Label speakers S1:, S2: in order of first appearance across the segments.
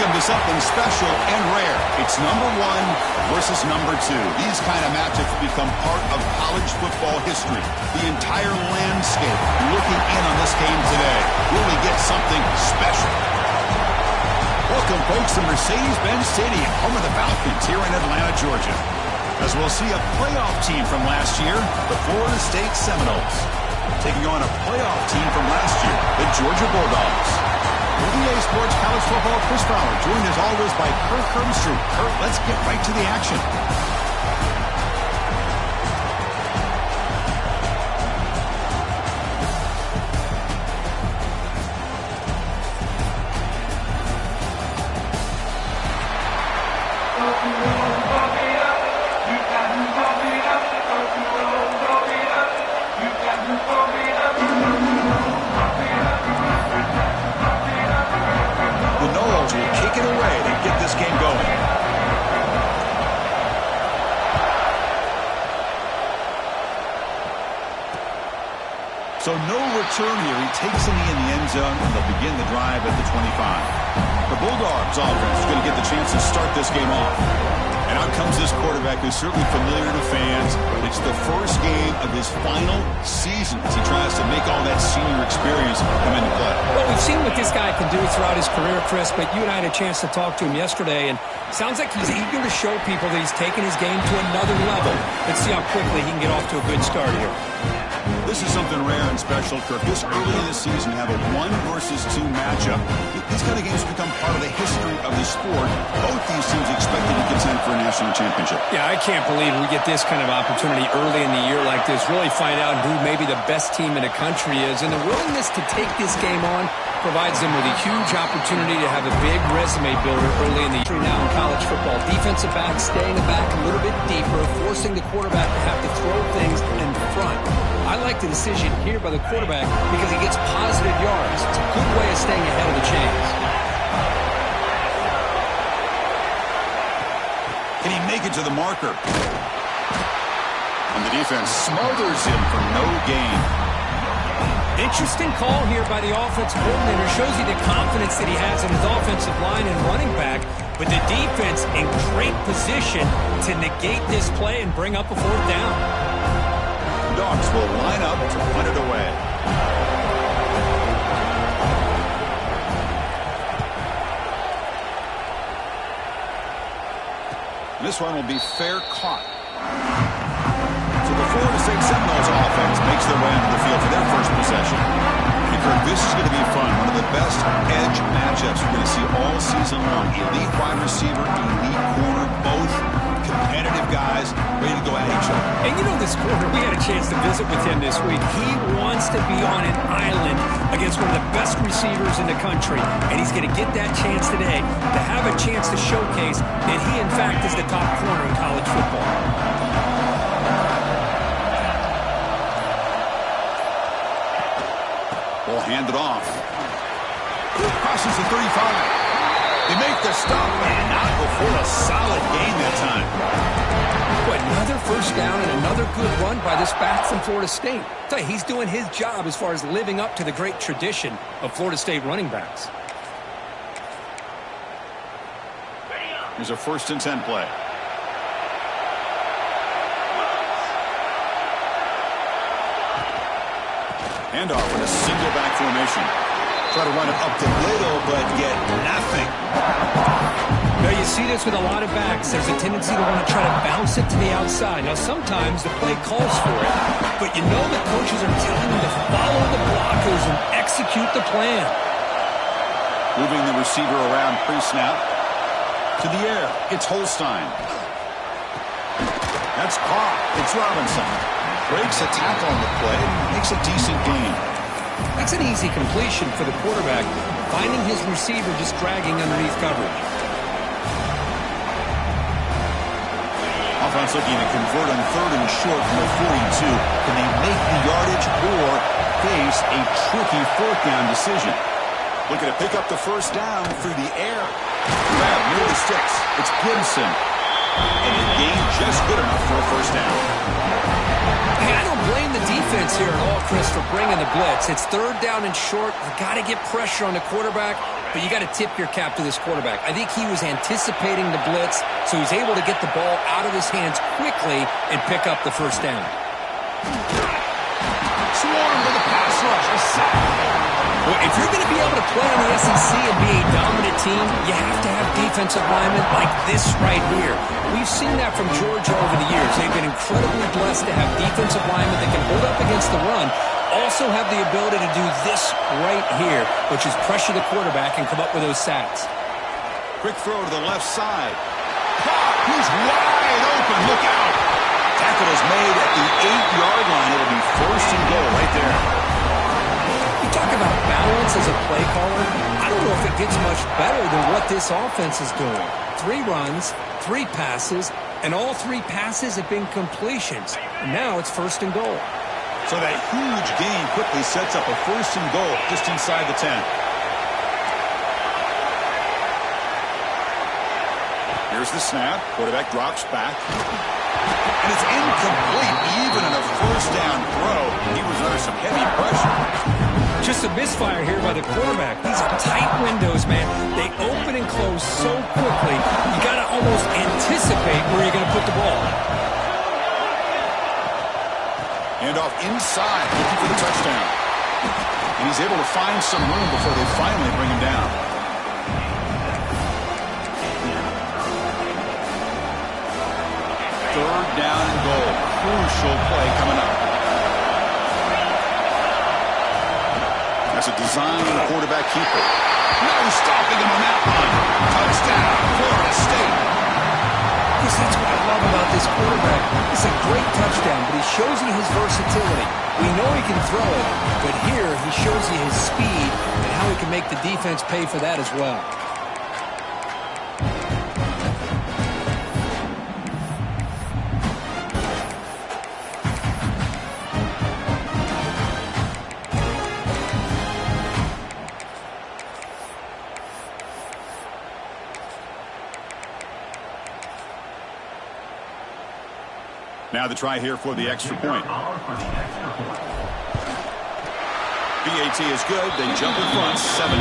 S1: welcome to something special and rare. It's number 1 versus number 2. These kind of matchups become part of college football history. The entire landscape looking in on this game today. Will we get something special? Welcome, folks, to Mercedes-Benz Stadium, home of the Falcons here in Atlanta, Georgia. As we'll see a playoff team from last year, the Florida State Seminoles, taking on a playoff team from last year, the Georgia Bulldogs. With EA Sports College Football, Chris Fowler, joined as always by Kurt Hermstrom. Kurt, let's get right to the action. So no return here. He takes a knee in the end zone, and they'll begin the drive at the 25. The Bulldogs offense is going to get the chance to start this game off. And out comes this quarterback who's certainly familiar to fans. It's the first game of his final season as he tries to make all that senior experience come into play.
S2: Well, we've seen what this guy can do throughout his career, Chris, but you and I had a chance to talk to him yesterday, and it sounds like he's eager to show people that he's taken his game to another level. Let's see how quickly he can get off to a good start here.
S1: This is something rare and special, Kirk. This early in the season, you have a 1 versus 2 matchup. These kind of games become part of the history of the sport. Both these teams expected to contend for a national championship.
S2: Yeah, I can't believe we get this kind of opportunity early in the year like this. Really find out who maybe the best team in the country is. And the willingness to take this game on provides them with a huge opportunity to have a big resume builder early in the year. Now in college football, defensive back staying back a little bit deeper, forcing the quarterback to have to throw things in front. I like the decision here by the quarterback because he gets positive yards. It's a good way of staying ahead of the chains.
S1: Can he make it to the marker? And the defense smothers him for no gain.
S2: Interesting call here by the offensive coordinator. Shows you the confidence that he has in his offensive line and running back. But the defense in great position to negate this play and bring up a 4th down.
S1: Dogs will line up to punt it away. This one will be fair caught. So the Florida State Seminoles offense makes their way onto the field for their first possession. And Kirk, this is going to be fun. One of the best edge matchups we're going to see all season long. Elite wide receiver, elite corner, both competitive guys ready to go at each other.
S2: And you know this corner, we had a chance to visit with him this week. He wants to be on an island against one of the best receivers in the country. And he's going to get that chance today to have a chance to showcase that he, in fact, is the top corner in college football.
S1: Ball handed off. Crosses the 35. They make the stop, and not before a solid gain that time.
S2: Boy, another first down and another good run by this back from Florida State. I tell you, he's doing his job as far as living up to the great tradition of Florida State running backs.
S1: Here's a 1st and 10 play. Handoff in a single back formation. Try to run it up the middle, but get nothing.
S2: Now, you see this with a lot of backs. There's a tendency to want to try to bounce it to the outside. Now, sometimes the play calls for it, but you know the coaches are telling them to follow the blockers and execute the plan.
S1: Moving the receiver around pre-snap. To the air. It's Holstein. That's caught. It's Robinson. Breaks a tackle on the play. Makes a decent gain.
S2: That's an easy completion for the quarterback, finding his receiver just dragging underneath coverage.
S1: Offense looking to convert on 3rd and short from the 42. Can they make the yardage or face a tricky 4th down decision? Looking to pick up the 1st down through the air. Grab near the sticks. It's Gibson. And the gain just good enough for a first down.
S2: Hey, I don't blame the defense here at all, Chris, for bringing the blitz. It's third down and short. You got to get pressure on the quarterback, but you got to tip your cap to this quarterback. I think he was anticipating the blitz, so he's able to get the ball out of his hands quickly and pick up the first down.
S1: Swarm with a pass rush, a sack.
S2: Well, if you're going to be able to play in the SEC and be a dominant team, you have to have defensive linemen like this right here. We've seen that from Georgia over the years. They've been incredibly blessed to have defensive linemen that can hold up against the run, also have the ability to do this right here, which is pressure the quarterback and come up with those sacks.
S1: Quick throw to the left side. Caught. He's wide open. Look out. Tackle is made at the 8-yard line. It'll be first and goal right there.
S2: You talk about balance as a play caller. I don't know if it gets much better than what this offense is doing. 3 runs, 3 passes, and all 3 passes have been completions. And now it's first and goal.
S1: So that huge gain quickly sets up a first and goal just inside the 10. Here's the snap. Quarterback drops back. And it's incomplete. Even in a first down throw, he was under some heavy pressure.
S2: Just a misfire here by the quarterback. These are tight windows, man. They open and close so quickly, you got to almost anticipate where you're going to put the ball.
S1: Hand off inside, looking for the touchdown. And he's able to find some room before they finally bring him down. Third down and goal. Crucial play coming up. That's a design quarterback keeper. No stopping him on that one. Touchdown, Florida State.
S2: Yes, that's what I love about this quarterback. It's a great touchdown, but he shows you his versatility. We know he can throw it, but here he shows you his speed and how he can make the defense pay for that as well.
S1: Now the try here for the extra point. BAT is good. They jump in front, 7-0.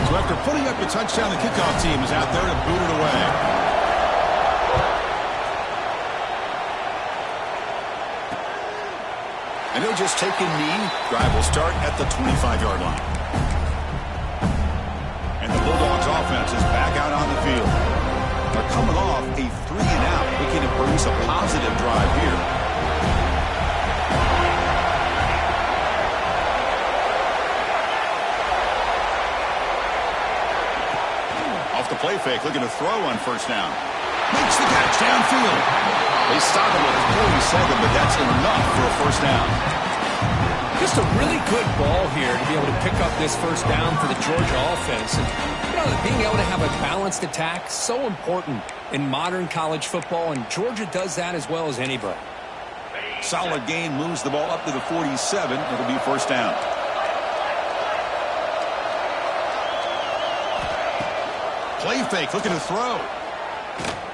S1: So after putting up the touchdown, the kickoff team is out there to boot it away. And he'll just take a knee. Drive will start at the 25-yard line. And the Bulldogs offense is back out on the field. They're coming off a 3-and-out, looking to produce a positive drive here. Off the play fake, looking to throw on first down. Makes the catch downfield. They stop him with 47, but that's enough for a first down.
S2: Just a really good ball here to be able to pick up this first down for the Georgia offense. And, you know, being able to have a balanced attack, so important in modern college football, and Georgia does that as well as anybody.
S1: Solid gain, moves the ball up to the 47. It'll be first down. Play fake, looking to throw.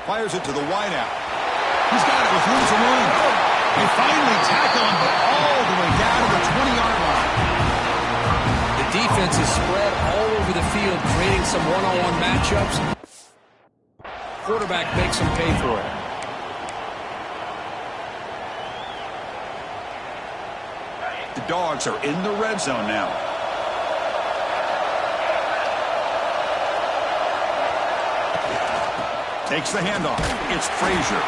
S1: Fires it to the wideout. He's got it with room to run. They finally tackle him, but all the way down to the 20-yard line.
S2: The defense is spread all over the field, creating some one-on-one matchups. Quarterback makes them pay for it.
S1: The Dogs are in the red zone now. Takes the handoff. It's Frazier.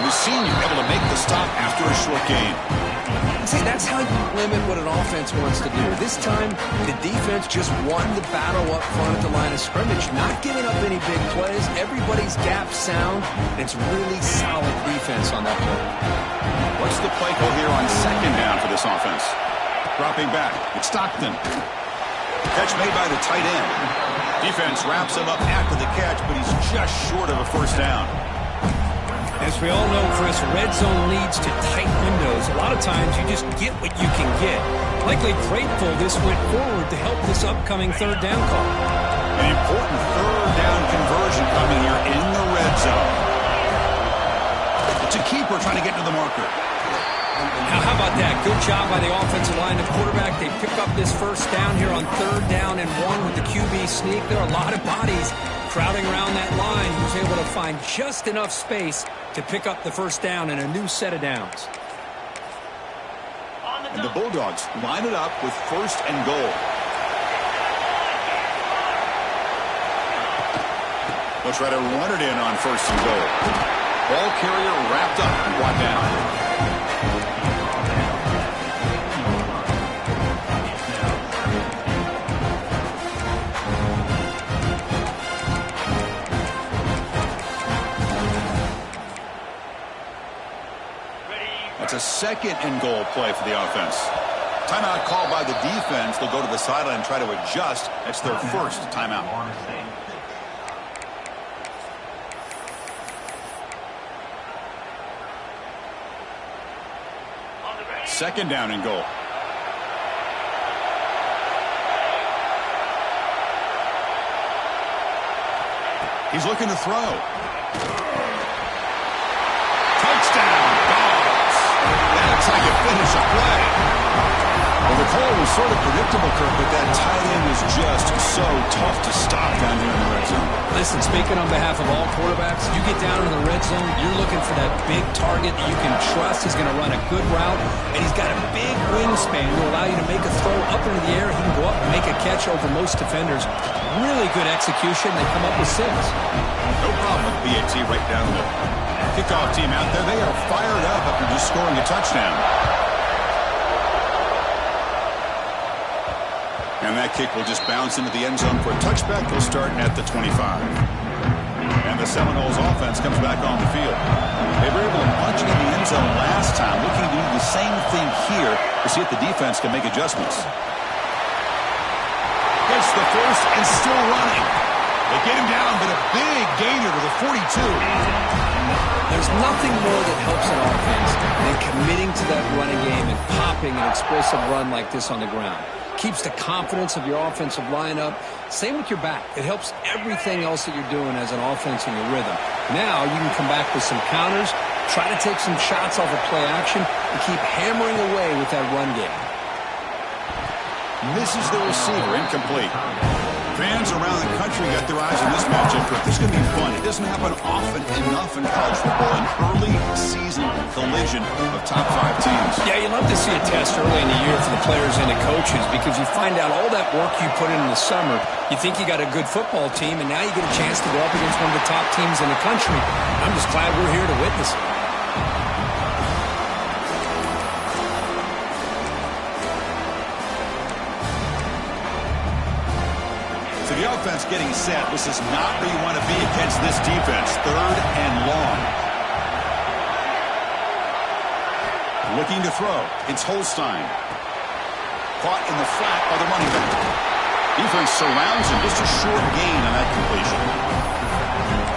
S1: The senior able to make the stop after a short gain.
S2: See, that's how you limit what an offense wants to do. This time, the defense just won the battle up front at the line of scrimmage, not giving up any big plays. Everybody's gap sound. It's really solid defense on that play.
S1: What's the play call here on second down for this offense? Dropping back. It's Stockton. Catch made by the tight end. Defense wraps him up after the catch, but he's just short of a first down.
S2: As we all know, Chris, red zone leads to tight windows. A lot of times you just get what you can get. Likely grateful this went forward to help this upcoming third down call.
S1: An important third down conversion coming here in the red zone. It's a keeper trying to get to the marker.
S2: Now, how about that? Good job by the offensive line. The quarterback, they pick up this first down here on 3rd down and 1 with the QB sneak. There are a lot of bodies crowding around that line. He was able to find just enough space to pick up the first down and a new set of downs.
S1: And the Bulldogs line it up with 1st and goal. They'll try to run it in on 1st and goal. Ball carrier wrapped up and brought down. It's a 2nd and goal play for the offense. Timeout called by the defense. They'll go to the sideline and try to adjust. It's their 1st timeout. Second down and goal. He's looking to throw. Touchdown, Dogs. That's how you finish a play. Well, the call was sort of predictable, Kirk, but that tight end was just so tough to stop down here in the red zone.
S2: Listen, speaking on behalf of all quarterbacks, you get down in the red zone, you're looking for that big target that you can trust is going to run a good route, and he's got a big wingspan to allow you to make a throw up into the air. He can go up and make a catch over most defenders. Really good execution. They come up with 6.
S1: No problem with BAT right down the middle. Kickoff team out there, they are fired up after just scoring a touchdown. And that kick will just bounce into the end zone for a touchback. They'll start at the 25. And the Seminoles offense comes back on the field. They were able to punch it in the end zone last time, looking to do the same thing here to see if the defense can make adjustments. Gets the first and still running. They get him down, but a big gainer to the 42.
S2: There's nothing more that helps an offense than committing to that running game and popping an explosive run like this on the ground. Keeps the confidence of your offensive lineup. Same with your back. It helps everything else that you're doing as an offense in your rhythm. Now you can come back with some counters, try to take some shots off of play action, and keep hammering away with that run game.
S1: Misses the receiver, incomplete. Fans around the country got their eyes on this matchup. This is going to be fun. It doesn't happen often enough in college football, an early season collision of top 5 teams.
S2: Yeah, you love to see a test early in the year for the players and the coaches because you find out all that work you put in the summer. You think you got a good football team, and now you get a chance to go up against one of the top teams in the country. I'm just glad we're here to witness it.
S1: The offense getting set. This is not where you want to be against this defense. 3rd and long. Looking to throw. It's Holstein. Caught in the flat by the running back. Defense surrounds him. Just a short gain on that completion.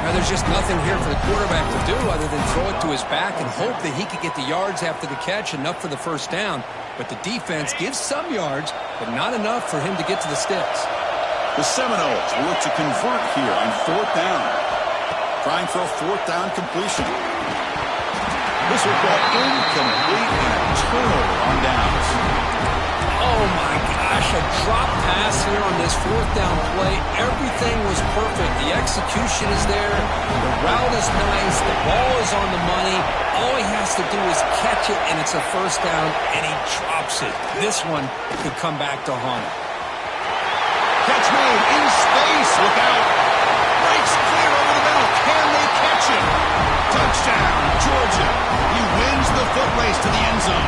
S2: Now, there's just nothing here for the quarterback to do other than throw it to his back and hope that he could get the yards after the catch, enough for the first down. But the defense gives some yards, but not enough for him to get to the sticks.
S1: The Seminoles will look to convert here on 4th down. Trying for a 4th down completion. This will go incomplete and a turnover on downs.
S2: Oh my gosh, a drop pass here on this 4th down play. Everything was perfect. The execution is there. The route is nice. The ball is on the money. All he has to do is catch it, and it's a 1st down, and he drops it. This one could come back to haunt him.
S1: Catch made in space without. Breaks clear over the middle. Can they catch him? Touchdown, Georgia. He wins the foot race to the end zone.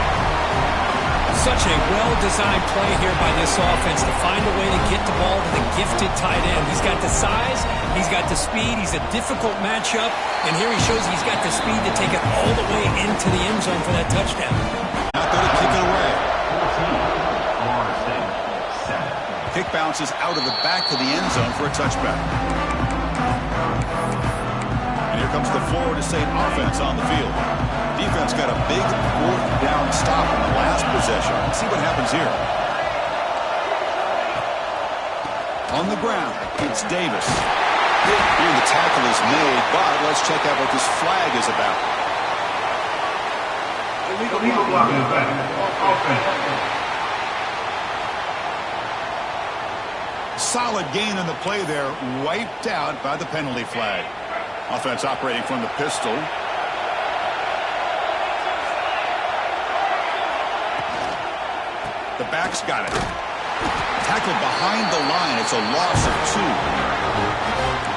S2: Such a well-designed play here by this offense to find a way to get the ball to the gifted tight end. He's got the size. He's got the speed. He's a difficult matchup. And here he shows he's got the speed to take it all the way into the end zone for that touchdown.
S1: Out there to kick it away. Kick bounces out of the back of the end zone for a touchback. And here comes the Florida State offense on the field. Defense got a big 4th down stop in the last possession. Let's see what happens here. On the ground, it's Davis. And the tackle is made, but let's check out what this flag is about.
S3: Illegal blocking offense.
S1: Solid gain on the play there, wiped out by the penalty flag. Offense operating from the pistol. The back's got it. Tackled behind the line. It's a loss of 2.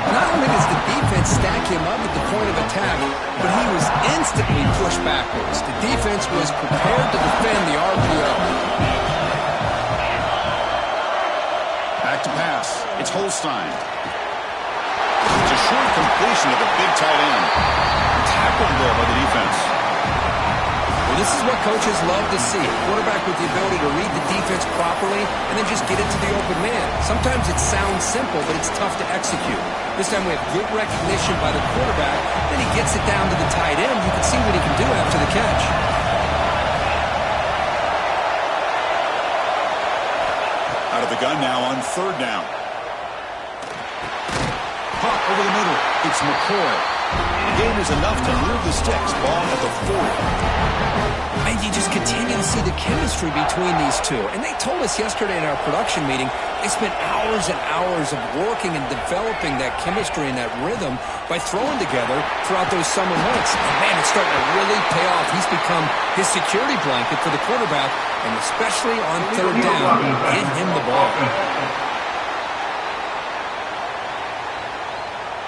S2: Not only does the defense stack him up at the point of attack, but he was instantly pushed backwards. The defense was prepared to defend the RPO.
S1: Back to pass. It's Holstein. It's a short completion of the big tight end. Tackled there by the defense.
S2: Well, this is what coaches love to see. A quarterback with the ability to read the defense properly and then just get it to the open man. Sometimes it sounds simple, but it's tough to execute. This time we have good recognition by the quarterback. Then he gets it down to the tight end. You can see what he can do after the catch.
S1: Out of the gun now on 3rd down. Pop over the middle. It's McCoy. The game is enough to move the sticks. Ball at the 40.
S2: And you just continue to see the chemistry between these two. And they told us yesterday in our production meeting, they spent hours and hours of working and developing that chemistry and that rhythm by throwing together throughout those summer months. And man, it's starting to really pay off. He's become his security blanket for the quarterback, and especially on 3rd down, get him the ball.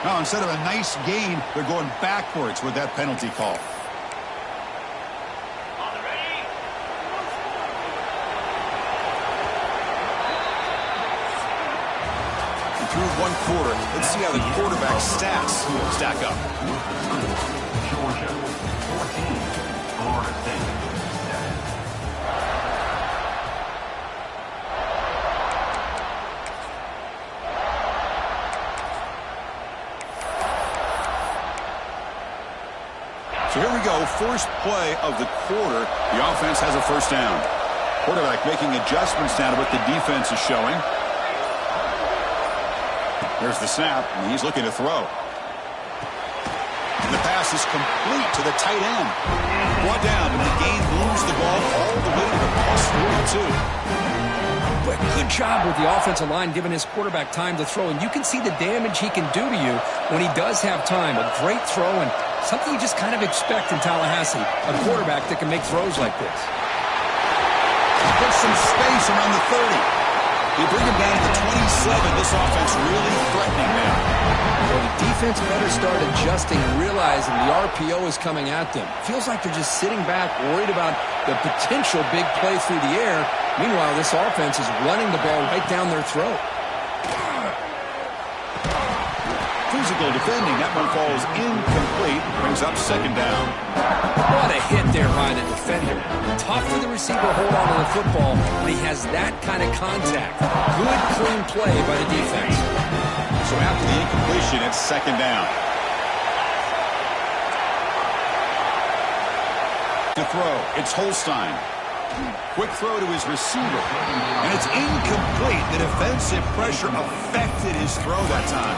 S1: Now, instead of a nice gain, they're going backwards with that penalty call. And through 1 quarter, let's see how the quarterback's stats stack up.
S3: Georgia, 14, Florida State.
S1: So here we go, first play of the quarter. The offense has a 1st down. Quarterback making adjustments now to what the defense is showing. There's the snap, and he's looking to throw. And the pass is complete to the tight end. Brought down, and the gain moves the ball all the way to the +42.
S2: But good job with the offensive line giving his quarterback time to throw. And you can see the damage he can do to you when he does have time. A great throw and something you just kind of expect in Tallahassee. A quarterback that can make throws like this.
S1: Put some space around the 30. They bring him down to the 27. This offense really threatening now.
S2: Well, the defense better start adjusting and realizing the RPO is coming at them. Feels like they're just sitting back, worried about the potential big play through the air. Meanwhile, this offense is running the ball right down their throat.
S1: Physical defending. That one falls incomplete. Brings up 2nd down.
S2: What a hit there by the defender. Tough for the receiver to hold on to the football when he has that kind of contact. Good, clean play by the defense.
S1: So after the incompletion, it's 2nd down. To throw, it's Holstein. Quick throw to his receiver. And it's incomplete. The defensive pressure affected his throw that time.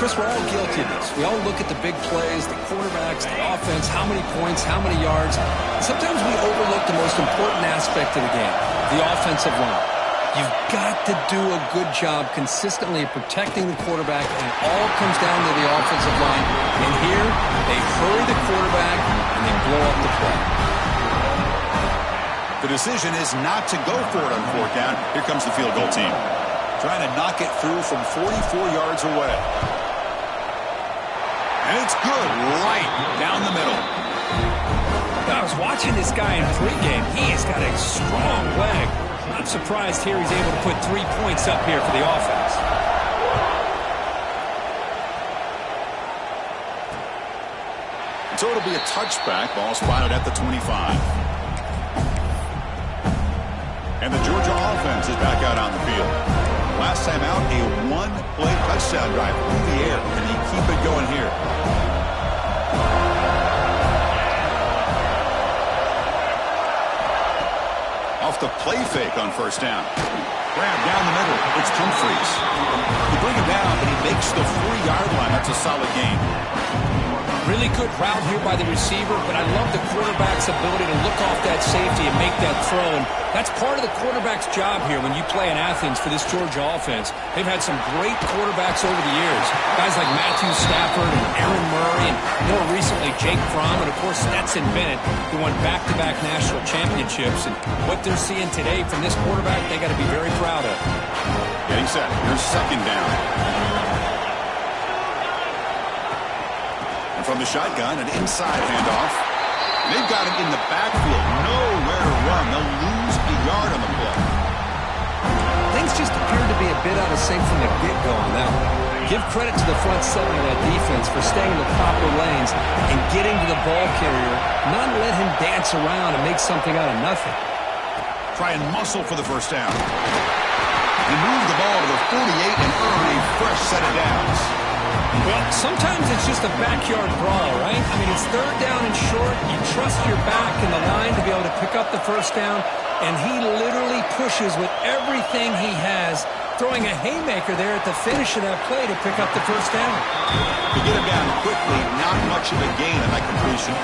S2: Chris, we're all guilty of this. We all look at the big plays, the quarterbacks, the offense, how many points, how many yards. Sometimes we overlook the most important aspect of the game, the offensive line. You've got to do a good job consistently protecting the quarterback, and it all comes down to the offensive line. And here, they hurry the quarterback, and they blow up the play.
S1: The decision is not to go for it on 4th down. Here comes the field goal team. Trying to knock it through from 44 yards away. And it's good right down the middle.
S2: I was watching this guy in pregame. He has got a strong leg. I'm surprised here he's able to put 3 points up here for the offense.
S1: So it'll be a touchback. Ball spotted at the 25. And the Georgia offense is back out on the field. Last time out, a 1-play touchdown drive through the air. Can he keep it going here? Off the play fake on 1st down. Grab down the middle. It's Humphries. They bring him down, but he makes the 4-yard line. That's a solid gain.
S2: Really good route here by the receiver, but I love the quarterback's ability to look off that safety and make that throw. And that's part of the quarterback's job here when you play in Athens for this Georgia offense. They've had some great quarterbacks over the years. Guys like Matthew Stafford and Aaron Murray and more recently Jake Fromm and, of course, Stetson Bennett, who won back-to-back national championships. And what they're seeing today from this quarterback, they got to be very proud of.
S1: Getting set. Here's second down. From the shotgun, an inside handoff. They've got him in the backfield. Nowhere to run. They'll lose a yard on the play.
S2: Things just appeared to be a bit out of sync from the get-go on that one. Give credit to the front seven of that defense for staying in the proper lanes and getting to the ball carrier, not let him dance around and make something out of nothing.
S1: Try and muscle for the first down. They move the ball to the 48 and earn a fresh set of downs.
S2: Well, sometimes it's just a backyard brawl, right? I mean, it's third down and short. You trust your back and the line to be able to pick up the first down, and he literally pushes with everything he has, throwing a haymaker there at the finish of that play to pick up the first down.
S1: To get him down quickly, not much of a gain on that completion.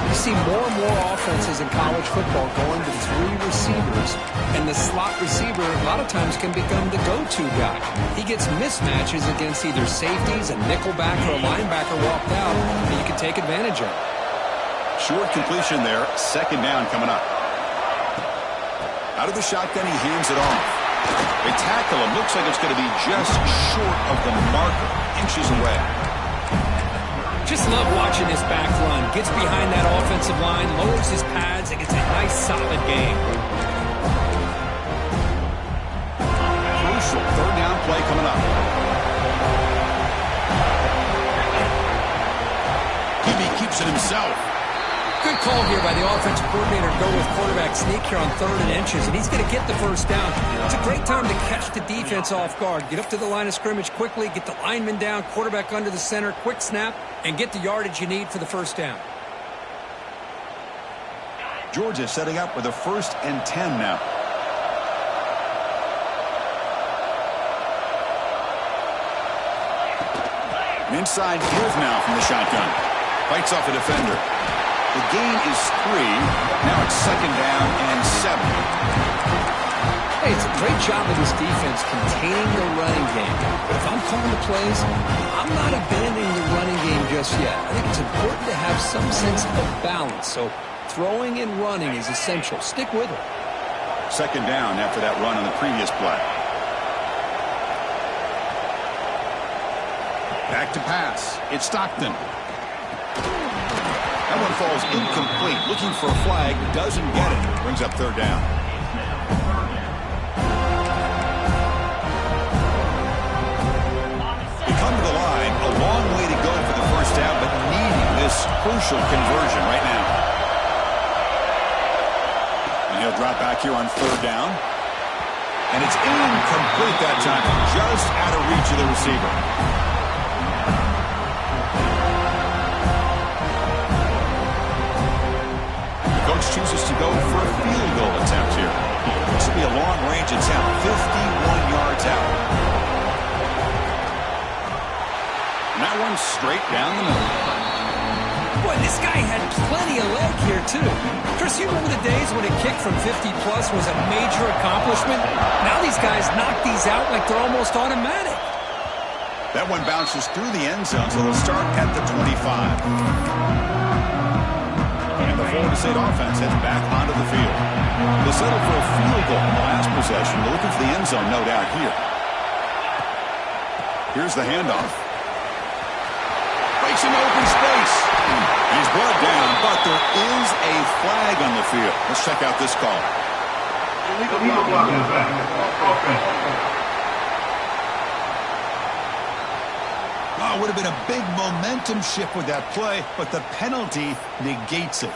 S2: You see more and more offenses in college football going to 3 receivers, and the slot receiver a lot of times can become the go-to guy. He gets mismatches against either safeties, a nickelback, or a linebacker walked out, and you can take advantage of it.
S1: Short completion there, second down coming up. Out of the shotgun, he hands it off. They tackle him. Looks like it's going to be just short of the marker, inches away.
S2: Just love watching this back run. Gets behind that offensive line, lowers his pads, and gets a nice, solid gain.
S1: Crucial third down play coming up. Gibby keeps it himself.
S2: Good call here by the offensive coordinator. Go with quarterback sneak here on 3rd and inches, and he's going to get the first down. It's a great time to catch the defense off guard. Get up to the line of scrimmage quickly, get the lineman down, quarterback under the center, quick snap, and get the yardage you need for the first down.
S1: Georgia setting up with a 1st and 10 now. An inside give now from the shotgun. Fights off a defender. The gain is 3. Now it's 2nd down and 7.
S2: Hey, it's a great job of this defense containing the running game. But if I'm calling the plays, I'm not abandoning the running game just yet. I think it's important to have some sense of balance. So throwing and running is essential. Stick with it.
S1: 2nd down after that run on the previous play. Back to pass. It's Stockton. That one falls incomplete. Looking for a flag. Doesn't get it. Brings up 3rd down. They come to the line. A long way to go for the first down, but needing this crucial conversion right now. And he'll drop back here on 3rd down. And it's incomplete that time. Just out of reach of the receiver. Chooses to go for a field goal attempt here. This will be a long-range attempt, 51 yards out. And that one's straight down the middle.
S2: Boy, this guy had plenty of leg here, too. Chris, you remember the days when a kick from 50-plus was a major accomplishment? Now these guys knock these out like they're almost automatic.
S1: That one bounces through the end zone, so they'll start at the 25. The Florida State offense heads back onto the field. They settled for a field goal in the last possession. They're looking for the end zone, no doubt, here. Here's the handoff. Breaks into open space. He's brought down, but there is a flag on the field. Let's check out this call.
S3: Illegal blocking is back. Offense.
S1: Oh, it would have been a big momentum shift with that play, but the penalty negates it.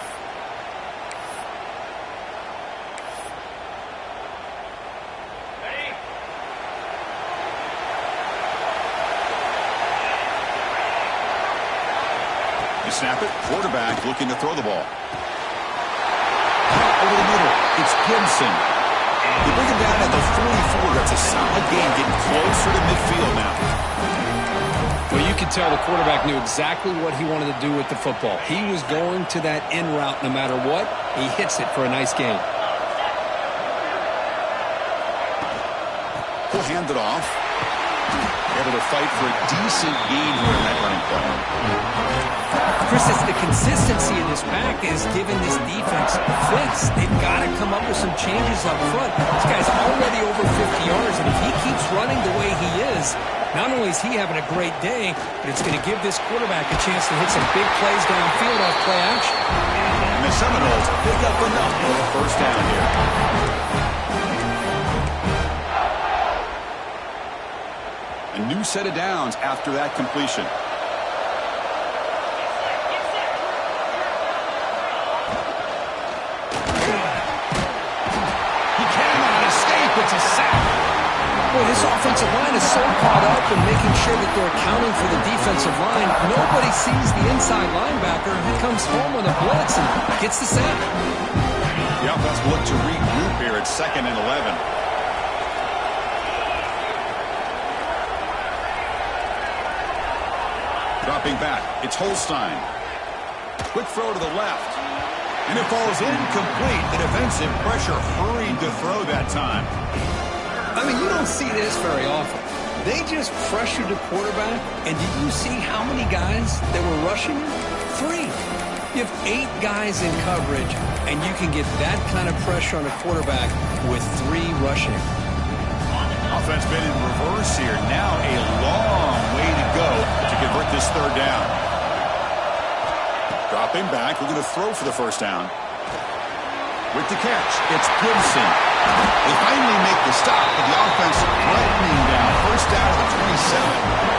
S1: They snap it. Quarterback looking to throw the ball. Over the middle. It's Gibson. They bring him down at the 44. That's a solid gain, getting closer to midfield now.
S2: Well, you could tell the quarterback knew exactly what he wanted to do with the football. He was going to that in route no matter what. He hits it for a nice gain.
S1: He'll hand it off. Able to fight for a decent gain here in that running play.
S2: Chris, it's the consistency in this back is giving this defense fits. They've got to come up with some changes up front. This guy's already over 50 yards, and if he keeps running the way he is, not only is he having a great day, but it's going to give this quarterback a chance to hit some big plays downfield off play action.
S1: And the Seminoles pick up enough for the first down here. A new set of downs after that completion. He cannot escape. It's a sack.
S2: Boy, this offensive line is so caught up in making sure that they're accounting for the defensive line. Nobody sees the inside linebacker. He comes home on a blitz and gets the sack.
S1: The offense will look to regroup here at 2nd and 11. Dropping back, it's Holstein. Quick throw to the left. And it falls incomplete. The defensive pressure hurried to throw that time.
S2: I mean, you don't see this very often. They just pressured the quarterback, and did you see how many guys that were rushing him? 3. You have 8 guys in coverage, and you can get that kind of pressure on a quarterback with 3 rushing.
S1: Offense been in reverse here. Now a long way to go to convert this 3rd down. Dropping back, we're going to throw for the first down. With the catch, it's Gibson. They finally make the stop, but the offense lightning down. First down at the 27.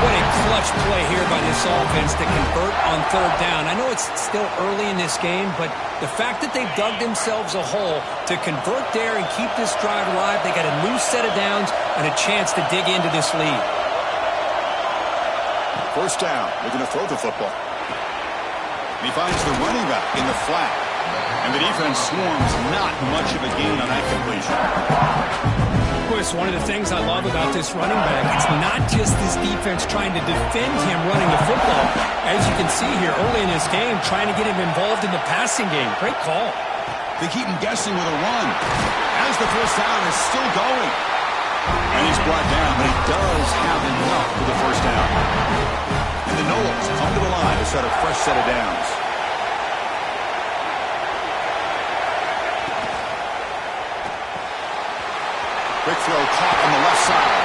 S2: What a clutch play here by this offense to convert on 3rd down. I know it's still early in this game, but the fact that they've dug themselves a hole to convert there and keep this drive alive, they got a new set of downs and a chance to dig into this lead.
S1: First down, they're going to throw the football. And he finds the running back in the flat. And the defense swarms not much of a gain on that completion.
S2: Chris, one of the things I love about this running back, it's not just this defense trying to defend him running the football. As you can see here early in this game, trying to get him involved in the passing game. Great call.
S1: They keep him guessing with a run. As the first down is still going. And he's brought down, but he does have enough for the first down. And the Noles come to the line to start a fresh set of downs. Quick throw caught on the left side.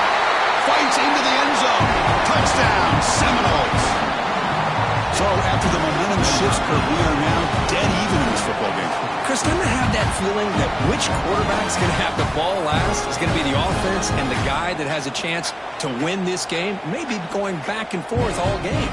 S1: Fights into the end zone. Touchdown, Seminoles. So after the momentum shifts, Kurt, we are now dead even in this football game.
S2: Chris, don't you have that feeling that which quarterback's going to have the ball last is going to be the offense, and the guy that has a chance to win this game may be going back and forth all game?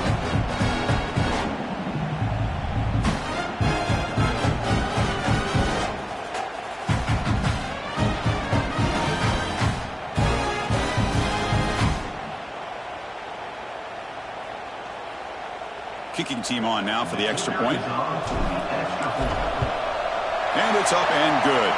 S1: Kicking team on now for the extra point. And it's up and good.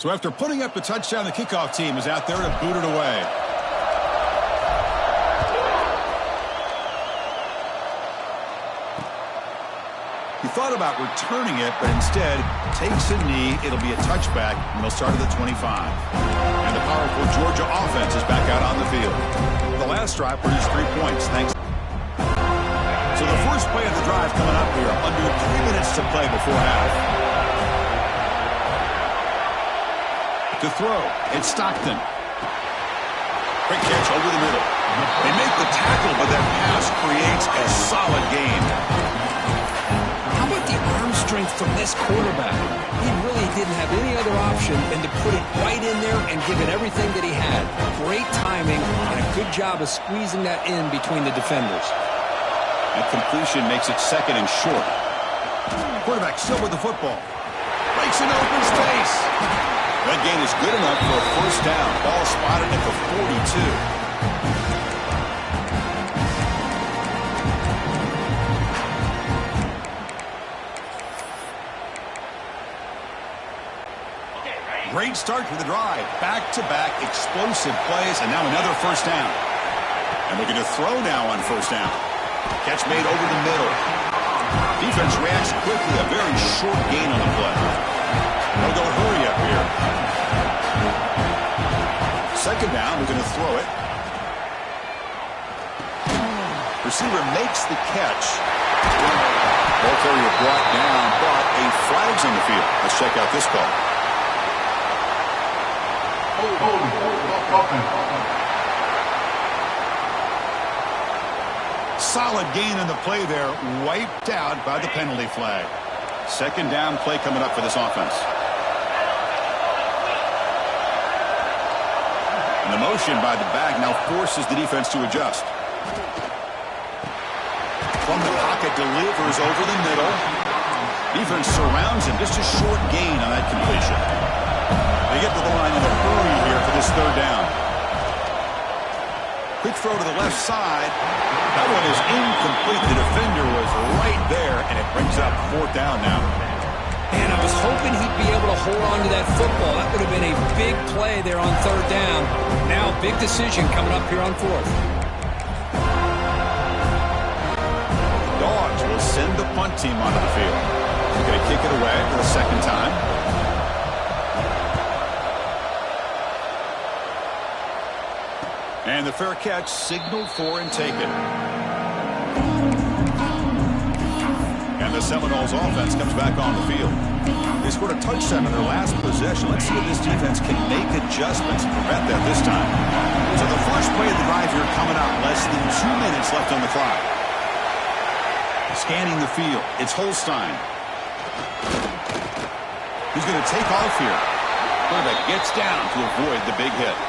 S1: So after putting up the touchdown, the kickoff team is out there to boot it away. He thought about returning it, but instead takes a knee. It'll be a touchback, and they'll start at the 25. And the powerful Georgia offense is back out on the field. The last drive produced 3 points, thanks. So the first play of the drive coming up here, under 3 minutes to play before half. To throw, it's Stockton. Quick catch over the middle. They make the tackle, but that pass creates a solid gain.
S2: How about the arm strength from this quarterback? He really didn't have any other option than to put it right in there and give it everything that he had. Great timing and a good job of squeezing that in between the defenders.
S1: That completion makes it second and short. Quarterback still with the football. Breaks into open space. That gain is good enough for a first down. Ball spotted at the 42. Great start to the drive. Back-to-back explosive plays, and now another first down. And looking to throw now on first down. Catch made over the middle. Defense reacts quickly. A very short gain on the play. They'll go hurry up here. Second down, we're going to throw it. Receiver makes the catch. Ball carrier brought down, but a flag's on the field. Let's check out this call. Solid gain in the play there, wiped out by the penalty flag. Second down play coming up for this offense. And the motion by the back now forces the defense to adjust. From the pocket, delivers over the middle. Defense surrounds him. Just a short gain on that completion. They get to the line in a hurry here for this third down. Quick throw to the left side. That one is incomplete. The defender was right there, and it brings up fourth down now.
S2: And I was hoping he'd be able to hold on to that football. That would have been a big play there on third down. Now, big decision coming up here on fourth.
S1: Dogs will send the punt team onto the field. They're going to kick it away for the second time. And the fair catch signaled for and taken. And the Seminoles offense comes back on the field. They scored a touchdown in their last possession. Let's see if this defense can make adjustments and prevent that this time. So the first play of the drive here coming up. Less than 2 minutes left on the clock. Scanning the field. It's Holstein. He's going to take off here. Quarterback gets down to avoid the big hit.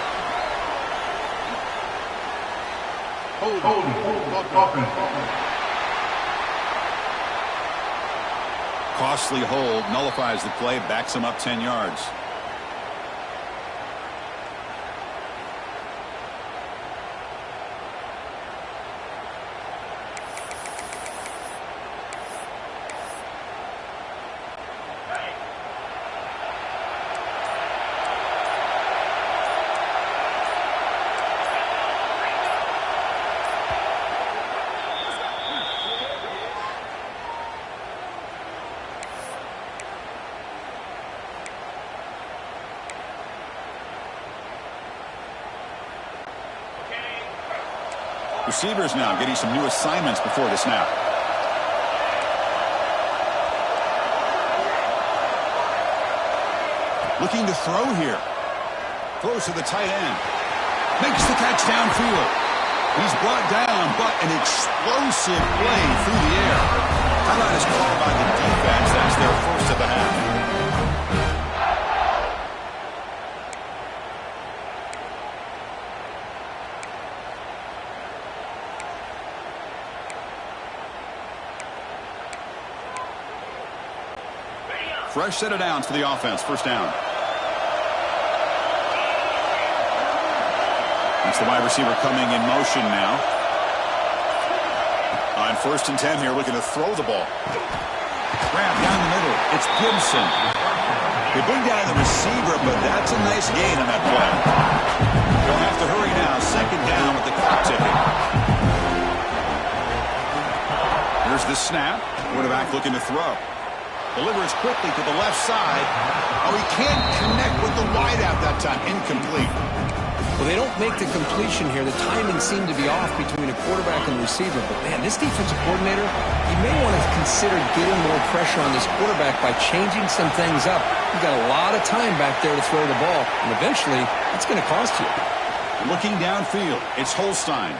S1: Costly hold, nullifies the play, backs him up 10 yards. Receivers now getting some new assignments before the snap. Looking to throw here. Throws to the tight end. Makes the catch downfield. He's brought down, but an explosive play through the air. Timeout is called by the defense. That's their first of the half. Fresh set of downs for the offense. First down. It's the wide receiver coming in motion now. On 1st and 10 here, looking to throw the ball. Grab down the middle. It's Gibson. They bring down the receiver, but that's a nice gain on that play. They'll have to hurry now. Second down with the clock ticking. Here's the snap. Quarterback looking to throw. Delivers quickly to the left side. Oh, he can't connect with the wideout that time. Incomplete.
S2: Well, they don't make the completion here. The timing seemed to be off between a quarterback and receiver. But, man, this defensive coordinator, he may want to consider getting more pressure on this quarterback by changing some things up. He's got a lot of time back there to throw the ball, and eventually it's going to cost you.
S1: Looking downfield, it's Holstein.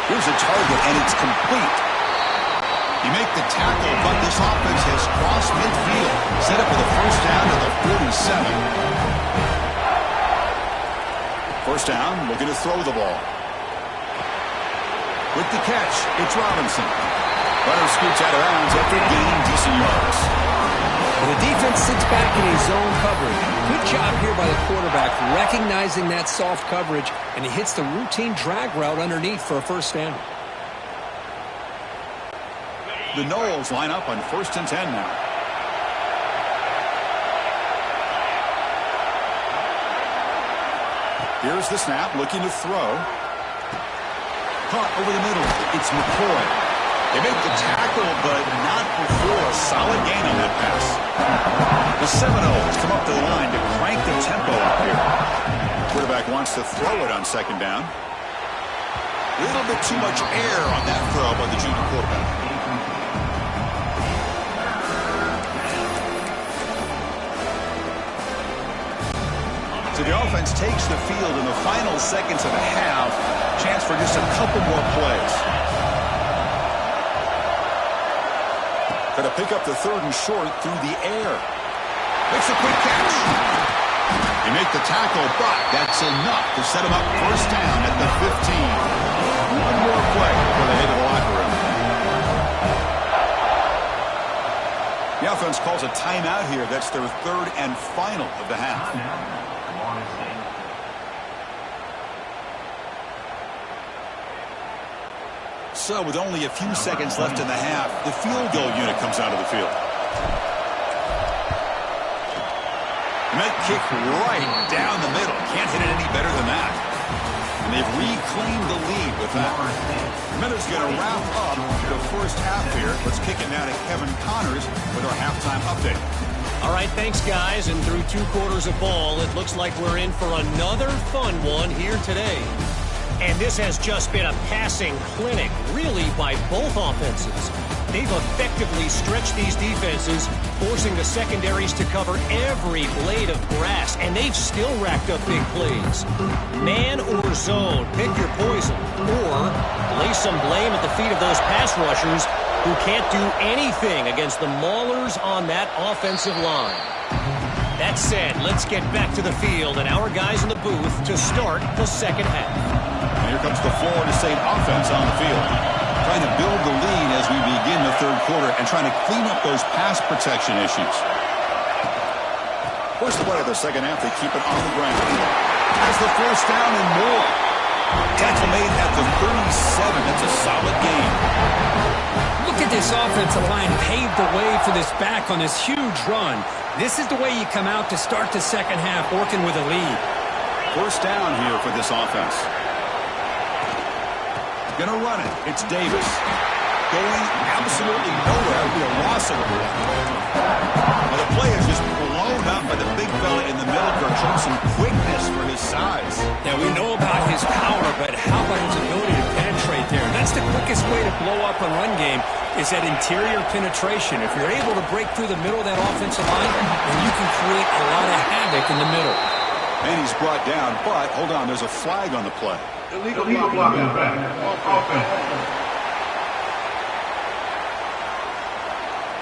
S1: Here's a target, and it's complete. You make the tackle, but this offense has crossed midfield. Set up for the first down to the 47. First down, looking to throw the ball. With the catch, it's Robinson. Runner scoots out of bounds after gaining decent yards.
S2: Well, the defense sits back in a zone coverage. Good job here by the quarterback, recognizing that soft coverage, and he hits the routine drag route underneath for a first down.
S1: The Noles line up on 1st and 10 now. Here's the snap, looking to throw. Caught over the middle. It's McCoy. They make the tackle, but not before a solid gain on that pass. The Seminoles come up to the line to crank the tempo up here. Quarterback wants to throw it on second down. A little bit too much air on that throw by the junior quarterback. So the offense takes the field in the final seconds of the half. Chance for just a couple more plays. Got to pick up the 3rd and short through the air. Makes a quick catch. They make the tackle, but that's enough to set him up first down at the 15. One more play before they head to the locker room. The offense calls a timeout here. That's their 3rd and final of the half. So with only a few seconds left in the half, the field goal unit comes out of the field. And that kick right down the middle. Can't hit it any better than that. And they've reclaimed the lead with that. The minute's going to wrap up the first half here. Let's kick it now to Kevin Connors with our halftime update.
S4: All right, thanks, guys. And through 2 quarters of ball, it looks like we're in for another fun one here today. And this has just been a passing clinic, really, by both offenses. They've effectively stretched these defenses, forcing the secondaries to cover every blade of grass, and they've still racked up big plays. Man or zone, pick your poison, or lay some blame at the feet of those pass rushers who can't do anything against the maulers on that offensive line. That said, let's get back to the field and our guys in the booth to start the second half.
S1: And here comes the Florida State offense on the field. Trying to build the lead as we begin the 3rd quarter and trying to clean up those pass protection issues. First play of the second half, they keep it on the ground. Has the first down and more. Tackle made at the 37. That's a solid gain.
S2: Look at this offensive line paved the way for this back on this huge run. This is the way you come out to start the second half, working with a lead.
S1: First down here for this offense. Gonna run it. It's Davis. Going absolutely nowhere. It'll be a loss of the ball. Well, the play is just blown up by the big fella in the middle. Showing some quickness for his size.
S2: Now, we know about his power, but how about his ability to penetrate there? That's the quickest way to blow up a run game, is that interior penetration. If you're able to break through the middle of that offensive line, then you can create a lot of havoc in the middle.
S1: And he's brought down, but hold on, there's a flag on the play.
S3: Illegal block is back. Offense.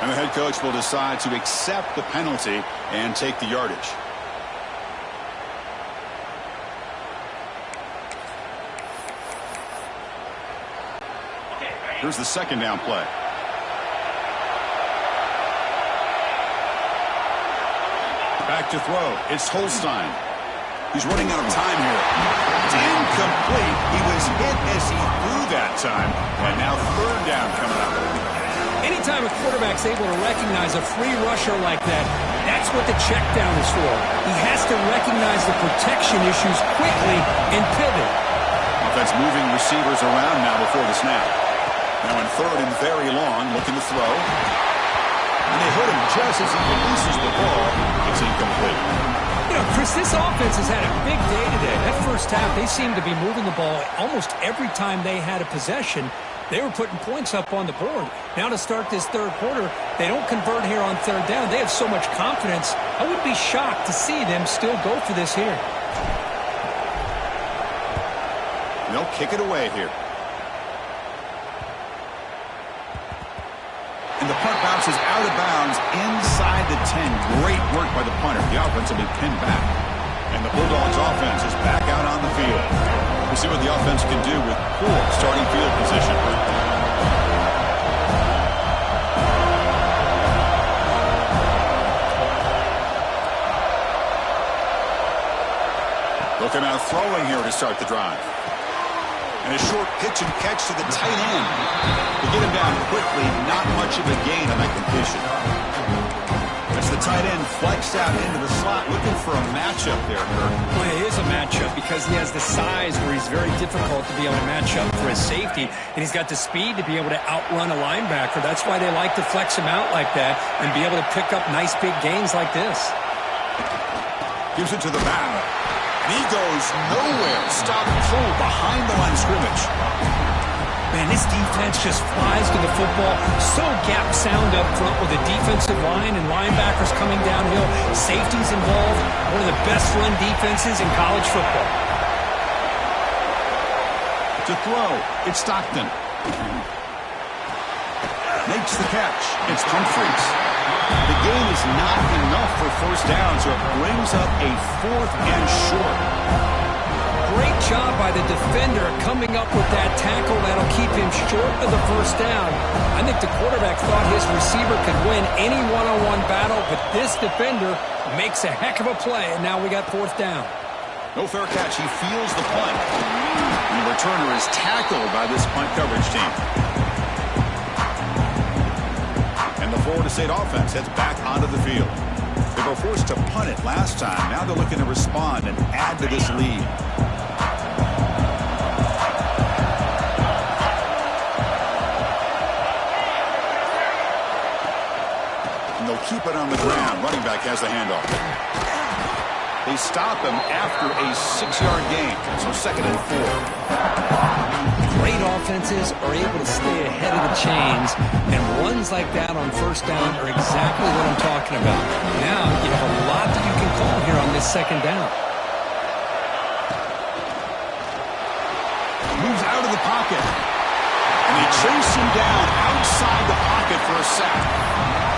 S1: And the head coach will decide to accept the penalty and take the yardage. Here's the second down play. Back to throw. It's Holstein. He's running out of time here. It's incomplete. He was hit as he threw that time. And now 3rd down coming up.
S2: Any Anytime a quarterback's able to recognize a free rusher like that, that's what the check down is for. He has to recognize the protection issues quickly and pivot.
S1: Offense moving receivers around now before the snap. Now in third and very long, looking to throw. And they hit him just as he releases the ball. It's incomplete.
S2: You know, Chris, this offense has had a big day today. That first half, they seemed to be moving the ball almost every time they had a possession. They were putting points up on the board. Now to start this third quarter, they don't convert here on third down. They have so much confidence. I would be shocked to see them still go for this here.
S1: They'll kick it away here. And the punt bounces out of bounds inside the 10. Great work by the punter. The offense will be pinned back. And the Bulldogs offense is back out on the field. We'll see what the offense can do with poor starting field position. Looking out throwing here to start the drive. And a short pitch and catch to the tight end. To get him down quickly, not much of a gain on that completion. As the tight end flexed out into the slot, looking for a matchup there, Kirk.
S2: Well, it is a matchup because he has the size where he's very difficult to be able to match up for his safety, and he's got the speed to be able to outrun a linebacker. That's why they like to flex him out like that and be able to pick up nice big gains like this.
S1: Gives it to the back. And he goes nowhere. Stop full behind the line of scrimmage.
S2: Man, this defense just flies to the football. So gap sound up front with the defensive line and linebackers coming downhill. Safeties involved. One of the best run defenses in college football.
S1: To throw, it's Stockton. Makes the catch. It's Humphries. The gain is not enough for first down, so it brings up a fourth and short.
S2: Great job by the defender coming up with that tackle that'll keep him short of the first down. I think the quarterback thought his receiver could win any one-on-one battle, but this defender makes a heck of a play, and now we got fourth down.
S1: No fair catch. He feels the punt. And the returner is tackled by this punt coverage team. And the Florida State offense heads back onto the field. They were forced to punt it last time. Now they're looking to respond and add to this lead. And they'll keep it on the ground. Running back has the handoff. They stop him after a 6-yard gain. So 2nd and 4.
S2: Great offenses are able to stay ahead of the chains, and runs like that on first down are exactly what I'm talking about. Now you have a lot that you can call here on this 2nd down.
S1: Moves out of the pocket. And they chase him down outside the pocket for a sack.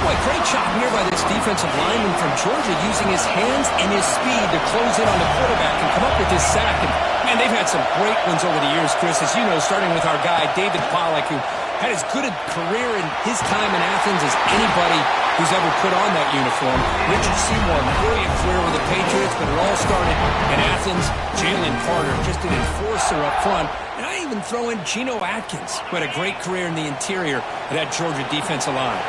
S2: Boy, great job here by this defensive lineman from Georgia, using his hands and his speed to close in on the quarterback and come up with this sack. And, man, they've had some great ones over the years, Chris, as you know, starting with our guy, David Pollack, who had as good a career in his time in Athens as anybody who's ever put on that uniform. Richard Seymour, brilliant career with the Patriots, but it all started in Athens. Jalen Carter, just an enforcer up front. And I even throw in Geno Atkins, who had a great career in the interior of that Georgia defensive line.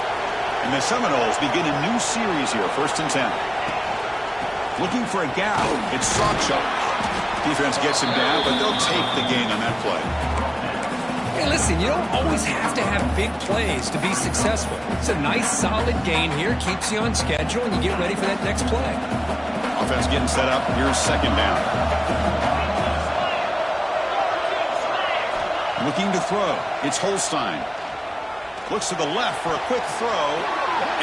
S1: And the Seminoles begin a new series here, 1st and 10. Looking for a gap. It's Sawchuk. Defense gets him down, but they'll take the gain on that play.
S2: Hey, listen, you don't always have to have big plays to be successful. It's a nice, solid gain here. Keeps you on schedule, and you get ready for that next play.
S1: Offense getting set up. Here's 2nd down. Looking to throw. It's Holstein. Looks to the left for a quick throw.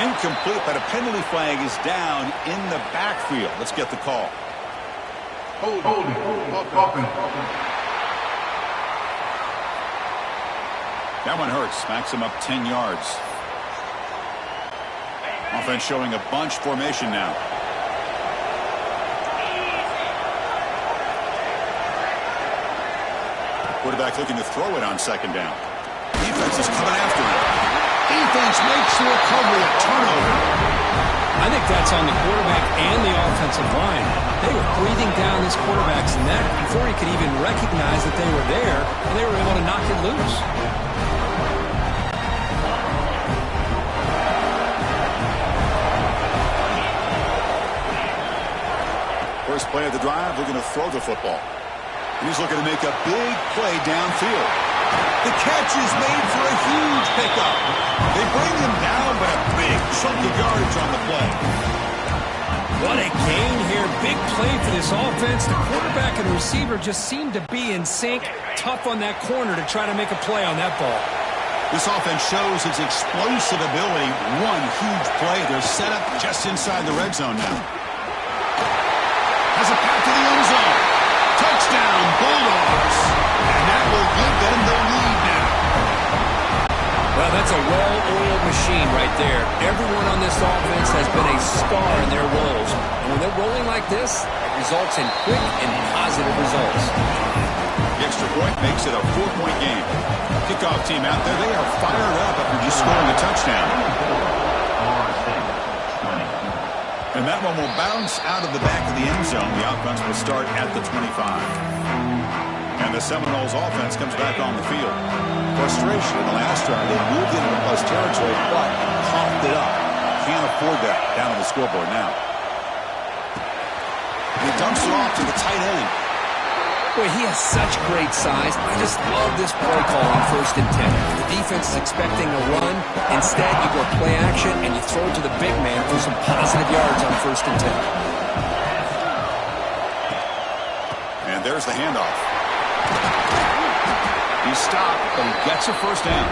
S1: Incomplete, but a penalty flag is down in the backfield. Let's get the call.
S3: Holding.
S1: That one hurts. Smacks him up 10 yards. Offense showing a bunch formation now. Quarterback looking to throw it on 2nd down. Defense is coming after him. Defense makes the recovery, a turnover.
S2: I think that's on the quarterback and the offensive line. They were breathing down this quarterback's neck before he could even recognize that they were there, and they were able to knock it loose.
S1: First play of the drive, looking to throw the football. He's looking to make a big play downfield. The catch is made for a huge pickup. They bring him down, but a big chunk of yardage on the play.
S2: What a gain here. Big play for this offense. The quarterback and receiver just seem to be in sync. Tough on that corner to try to make a play on that ball.
S1: This offense shows its explosive ability. One huge play. They're set up just inside the red zone now. Has a pass to the end zone. Touchdown, Bulldogs. And that will give them the lead now.
S2: Well, that's a well-oiled machine right there. Everyone on this offense has been a star in their roles. And when they're rolling like this, it results in quick and positive results.
S1: The extra point makes it a 4-point game. Kickoff team out there, they are fired up after just scoring a touchdown. And that one will bounce out of the back of the end zone. The offense will start at the 25. And the Seminoles offense comes back on the field. Frustration in the last drive. They moved into plus territory, but coughed it up. Can't afford that down on the scoreboard now. And he dumps it off to the tight end.
S2: Boy, he has such great size. I just love this play call on 1st and 10. The defense is expecting a run. Instead, you go play action, and you throw it to the big man for some positive yards on 1st and 10.
S1: And there's the handoff. He stopped, but he gets a first down.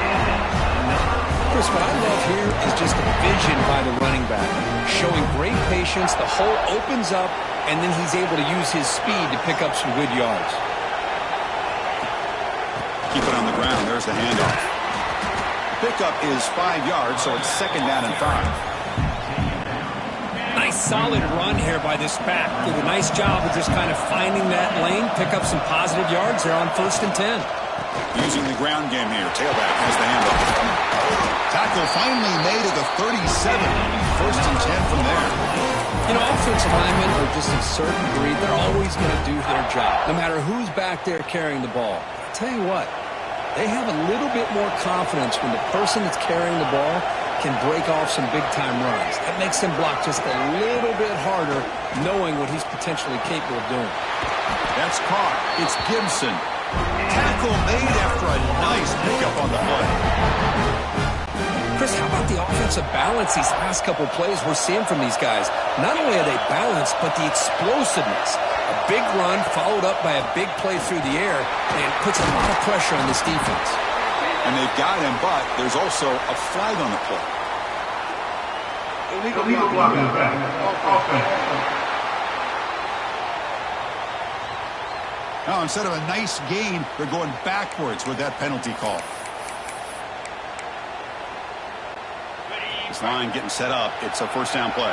S2: Chris, what I love here is just the vision by the running back. Showing great patience, the hole opens up, and then he's able to use his speed to pick up some good yards.
S1: Keep it on the ground. There's the handoff. Pickup is 5 yards, so it's 2nd down and 5.
S2: Nice solid run here by this back. Did a nice job of just kind of finding that lane, pick up some positive yards there on 1st and 10.
S1: Using the ground game here. Tailback has the handoff. Tackle finally made at the 37. 1st and 10 from there.
S2: You know, offensive linemen are just a certain breed. They're always going to do their job, no matter who's back there carrying the ball. I'll tell you what, they have a little bit more confidence when the person that's carrying the ball can break off some big-time runs. That makes them block just a little bit harder, knowing what he's potentially capable of doing.
S1: That's caught. It's Gibson. Tackle made after a nice pickup on the play.
S2: Chris, how about the offensive balance these last couple plays we're seeing from these guys? Not only are they balanced, but the explosiveness. A big run followed up by a big play through the air, and puts a lot of pressure on this defense.
S1: And they've got him, but there's also a flag on the play.
S3: Illegal block in the back. Offense.
S1: Now, instead of a nice gain, they're going backwards with that penalty call. This line getting set up. It's a 1st down play.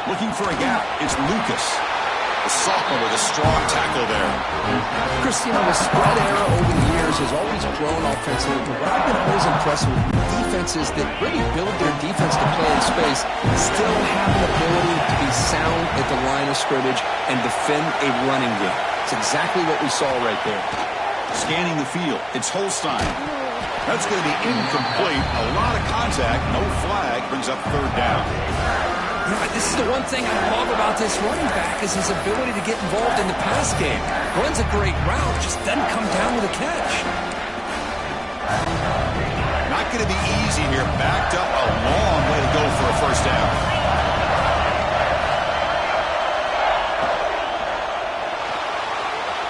S1: Looking for a gap. It's Lucas. The sophomore with a strong tackle there.
S2: Chris, you know, the spread era over the years has always grown offensively, but what I've been always impressed with defenses that really build their defense to play in space still have an ability to be sound at the line of scrimmage and defend a running game. It's exactly what we saw right there.
S1: Scanning the field. It's Holstein. That's going to be incomplete. A lot of contact. No flag. Brings up 3rd down.
S2: Yeah, this is the one thing I love about this running back is his ability to get involved in the pass game. Runs a great route, just doesn't come down with a catch.
S1: Not going to be easy here. Backed up a long way to go for a 1st down.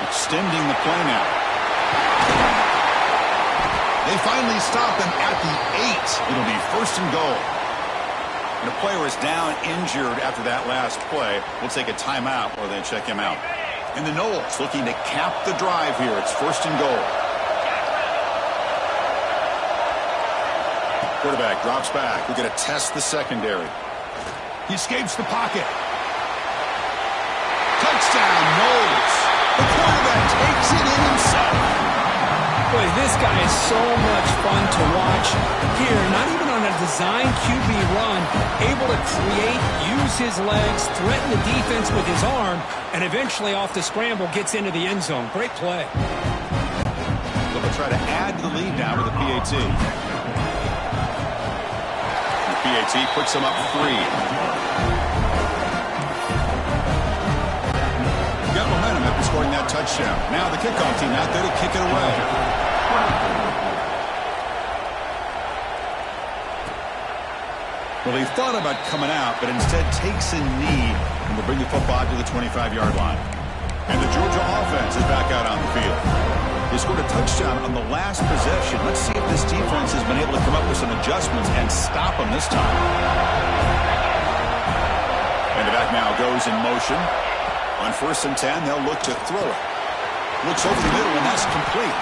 S1: Extending the play now. They finally stop him at the 8. It'll be 1st and goal. And the player is down injured after that last play. We'll take a timeout or then check him out. And the Noles looking to cap the drive here. It's 1st and goal. Quarterback drops back. We're going to test the secondary. He escapes the pocket. Touchdown, Noles. The quarterback takes it in himself.
S2: Boy, this guy is so much fun to watch. Here, not even on a design QB run, able to create, use his legs, threaten the defense with his arm, and eventually off the scramble gets into the end zone. Great play.
S1: They'll try to add to the lead now with a PAT. PAT puts them up 3. Got momentum after scoring that touchdown. Now the kickoff team out there to kick it away. Well, he thought about coming out, but instead takes a knee and will bring the football to the 25-yard line. And the Georgia offense is back out on the field. They scored a touchdown on the last possession. Let's see if this defense has been able to come up with some adjustments and stop them this time. And the back now goes in motion. On 1st and 10, they'll look to throw it. Looks over the middle, and that's complete.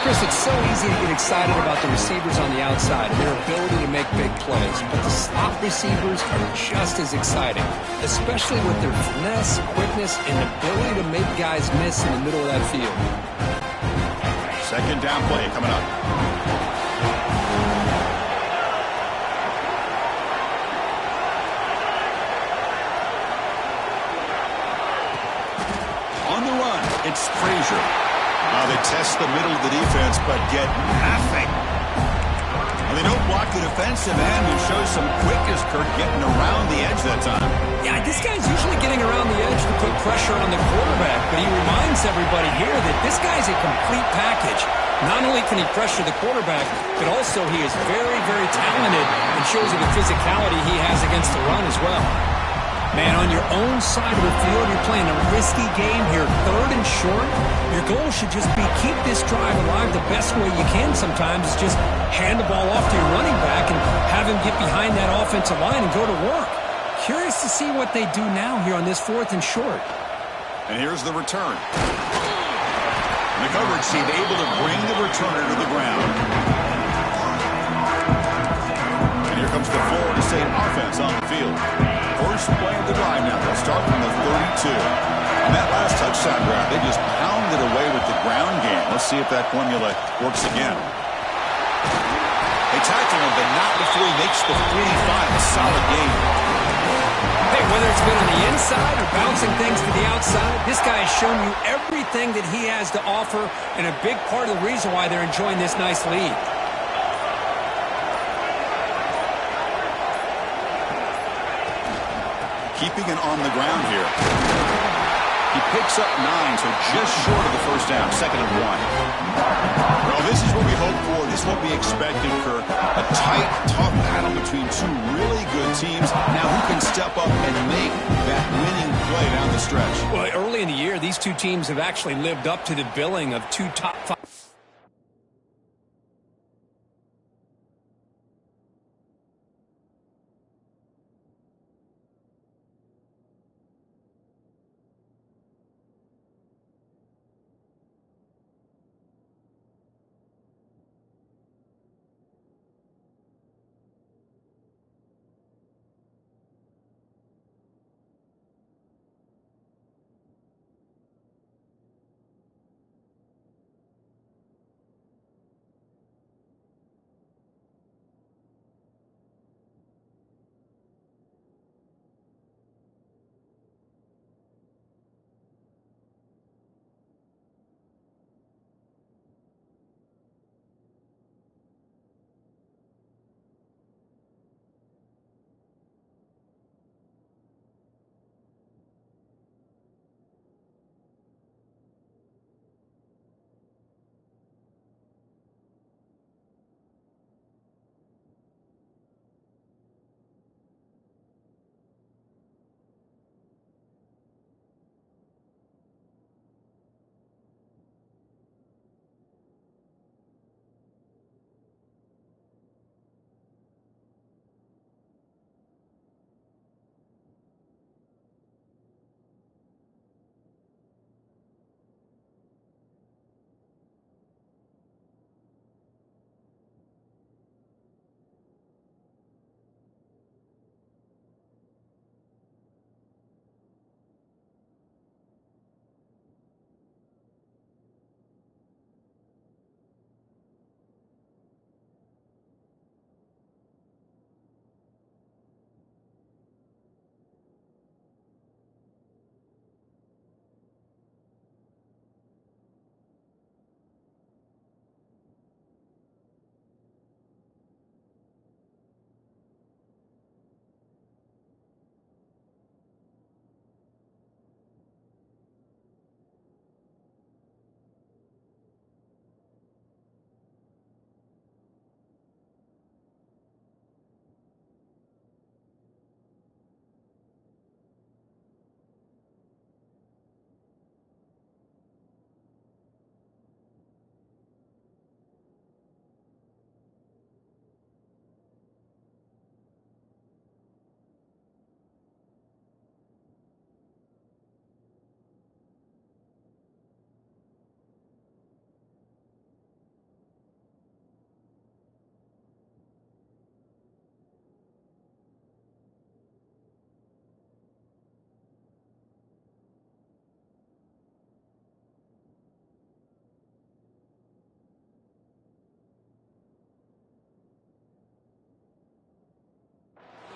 S2: Chris, it's so easy to get excited about the receivers on the outside and their ability to make big plays, but the slot receivers are just as exciting, especially with their finesse, quickness, and ability to make guys miss in the middle of that field.
S1: 2nd down play coming up. On the run, it's Frazier. Now they test the middle of the defense, but get nothing. And they don't block the defensive end, who shows some quickness, Kirk, getting around the edge that time.
S2: Yeah, this guy's usually getting around the edge to put pressure on the quarterback, but he reminds everybody here that this guy's a complete package. Not only can he pressure the quarterback, but also he is very, very talented and shows you the physicality he has against the run as well. Man, on your own side of the field, you're playing a risky game here, 3rd and short. Your goal should just be keep this drive alive the best way you can sometimes. Is just hand the ball off to your running back and have him get behind that offensive line and go to work. Curious to see what they do now here on this 4th and short.
S1: And here's the return. And the coverage team able to bring the returner to the ground. And here comes the Florida State offense on the field. First play of the drive now. They'll start from the 32. On that last touchdown drive, they just pounded away with the ground game. Let's see if that formula works again. They tackle him, but not before he makes the 45. A solid game.
S2: Hey, whether it's been on the inside or bouncing things to the outside, this guy has shown you everything that he has to offer, and a big part of the reason why they're enjoying this nice lead.
S1: Keeping it on the ground here. He picks up 9, so just short of the 1st down, 2nd and 1. Well, this is what we hope for. This is what we expected, Kirk. A tight, tough battle between 2 really good teams. Now who can step up and make that winning play down the stretch?
S2: Well, early in the year, these 2 teams have actually lived up to the billing of 2 top 5.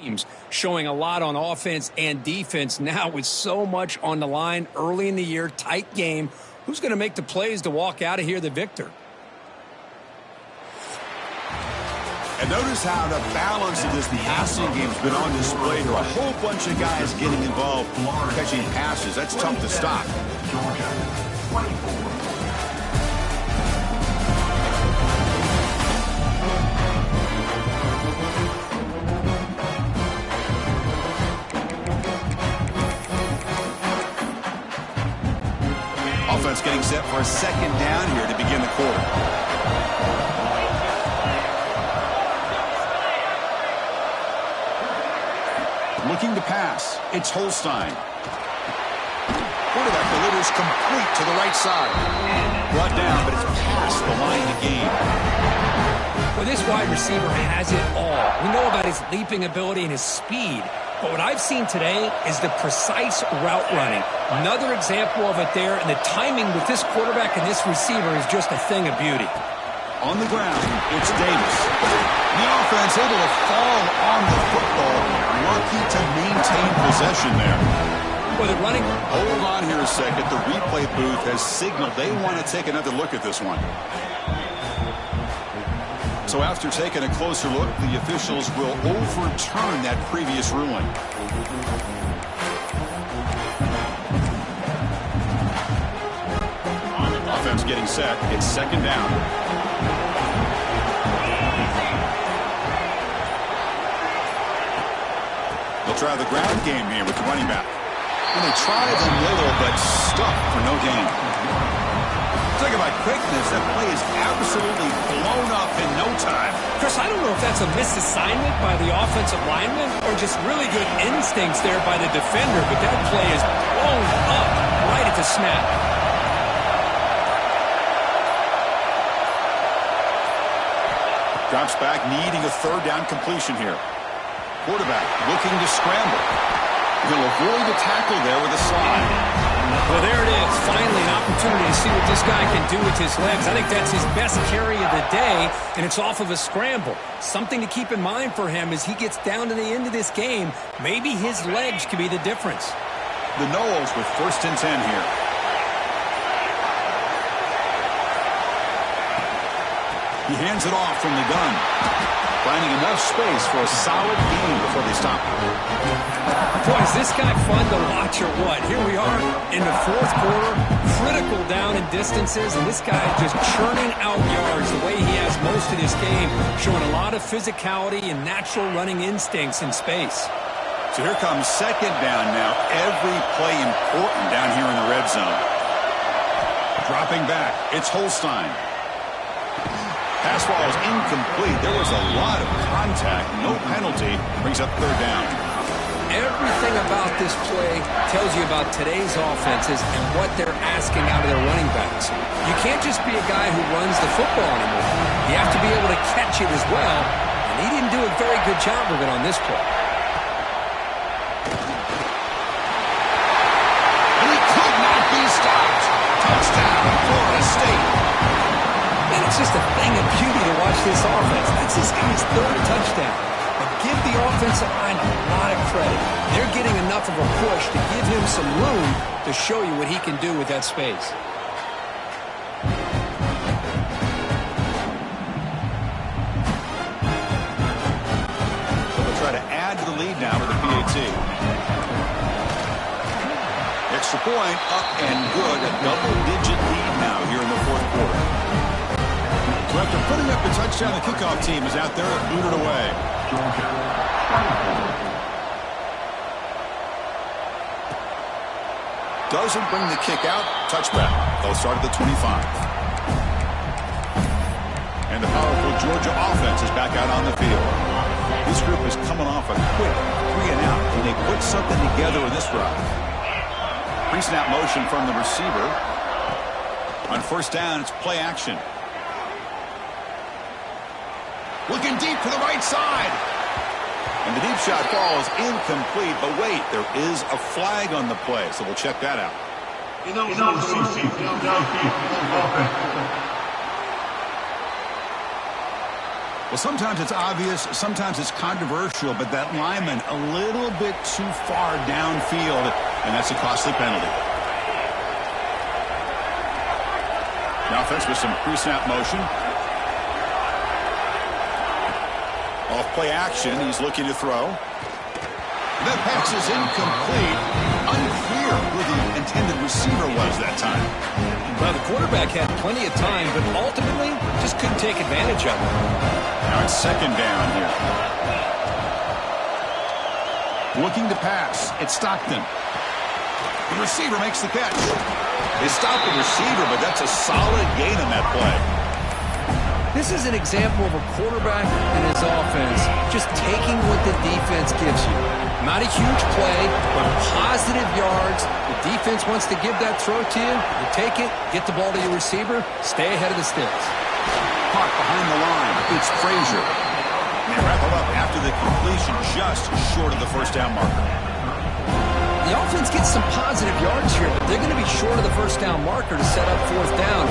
S2: teams, showing a lot on offense and defense. Now with so much on the line early in the year, tight game, who's going to make the plays to walk out of here the victor?
S1: And notice how the balance of this passing game has been on display here. A whole bunch of guys getting involved catching passes. That's tough to stop.
S3: Georgia, 24.
S1: Offense getting set for a second down here to begin the quarter. Looking to pass. It's Holstein. Quarterback delivers complete to the right side. Brought down, but it's past the line to gain.
S2: Well, this wide receiver has it all. We know about his leaping ability and his speed. But what I've seen today is the precise route running. Another example of it there, and the timing with this quarterback and this receiver is just a thing of beauty.
S1: On the ground, it's Davis. The offense able to fall on the football. Lucky to maintain possession there.
S2: Well, they're running.
S1: Hold on here a second. The replay booth has signaled they want to take another look at this one. So after taking a closer look, the officials will overturn that previous ruling. Offense getting set. It's second down. They'll try the ground game here with the running back. And they tried the middle, but stuck for no gain. Talk about quickness. That play is absolutely blown up in no time.
S2: Chris, I don't know if that's a misassignment by the offensive lineman or just really good instincts there by the defender, but that play is blown up right at the snap.
S1: Drops back, needing a third down completion here. Quarterback looking to scramble. He'll avoid the tackle there with a slide.
S2: Well, there it is. Finally, an opportunity to see what this guy can do with his legs. I think that's his best carry of the day, and it's off of a scramble. Something to keep in mind for him as he gets down to the end of this game. Maybe his legs could be the difference.
S1: The Noles with 1st and 10 here. He hands it off from the gun. Finding enough space for a solid gain before they stop.
S2: Boy, is this guy fun to watch or what? Here we are in the 4th quarter, critical down in distances, and this guy is just churning out yards the way he has most of this game, showing a lot of physicality and natural running instincts in space.
S1: So here comes second down now. Every play important down here in the red zone. Dropping back, it's Holstein. Pass ball is incomplete. There was a lot of contact. No penalty. Brings up third down.
S2: Everything about this play tells you about today's offenses and what they're asking out of their running backs. You can't just be a guy who runs the football anymore. You have to be able to catch it as well, and he didn't do a very good job of it on this play.
S1: And he could not be stopped. Touchdown, Florida State.
S2: And it's just a thing of beauty to watch this offense. That's this guy's 3rd touchdown. But give the offensive line a lot of credit. They're getting enough of a push to give him some room to show you what he can do with that space.
S1: They'll try to add to the lead now with the PAT. Extra point, up and good. A double-digit lead now here in the 4th quarter. So after putting up the touchdown, the kickoff team is out there to boot it away.
S3: Georgia, 24.
S1: Doesn't bring the kick out. Touchback. They'll start at the 25. And the powerful Georgia offense is back out on the field. This group is coming off a quick 3-and-out. Can they put something together in this drive? Pre-snap motion from the receiver. On 1st down, it's play action. Looking deep to the right side. And the deep shot falls incomplete. But wait, there is a flag on the play, so we'll check that out. Well, sometimes it's obvious, sometimes it's controversial, but that lineman a little bit too far downfield, and that's a costly penalty. The offense with some pre-snap motion. Off play action, he's looking to throw. That pass is incomplete. Unclear who the intended receiver was that time.
S2: Well, the quarterback had plenty of time, but ultimately just couldn't take advantage of it.
S1: Now it's second down here. Looking to pass. It's Stockton. The receiver makes the catch. They stop the receiver, but that's a solid gain on that play.
S2: This is an example of a quarterback and his offense just taking what the defense gives you. Not a huge play, but positive yards. The defense wants to give that throw to you. You take it, get the ball to your receiver, stay ahead of the sticks.
S1: Caught behind the line. It's Frazier. They wrap it up after the completion, just short of the first down marker.
S2: The offense gets some positive yards here, but they're going to be short of the first down marker to set up fourth down.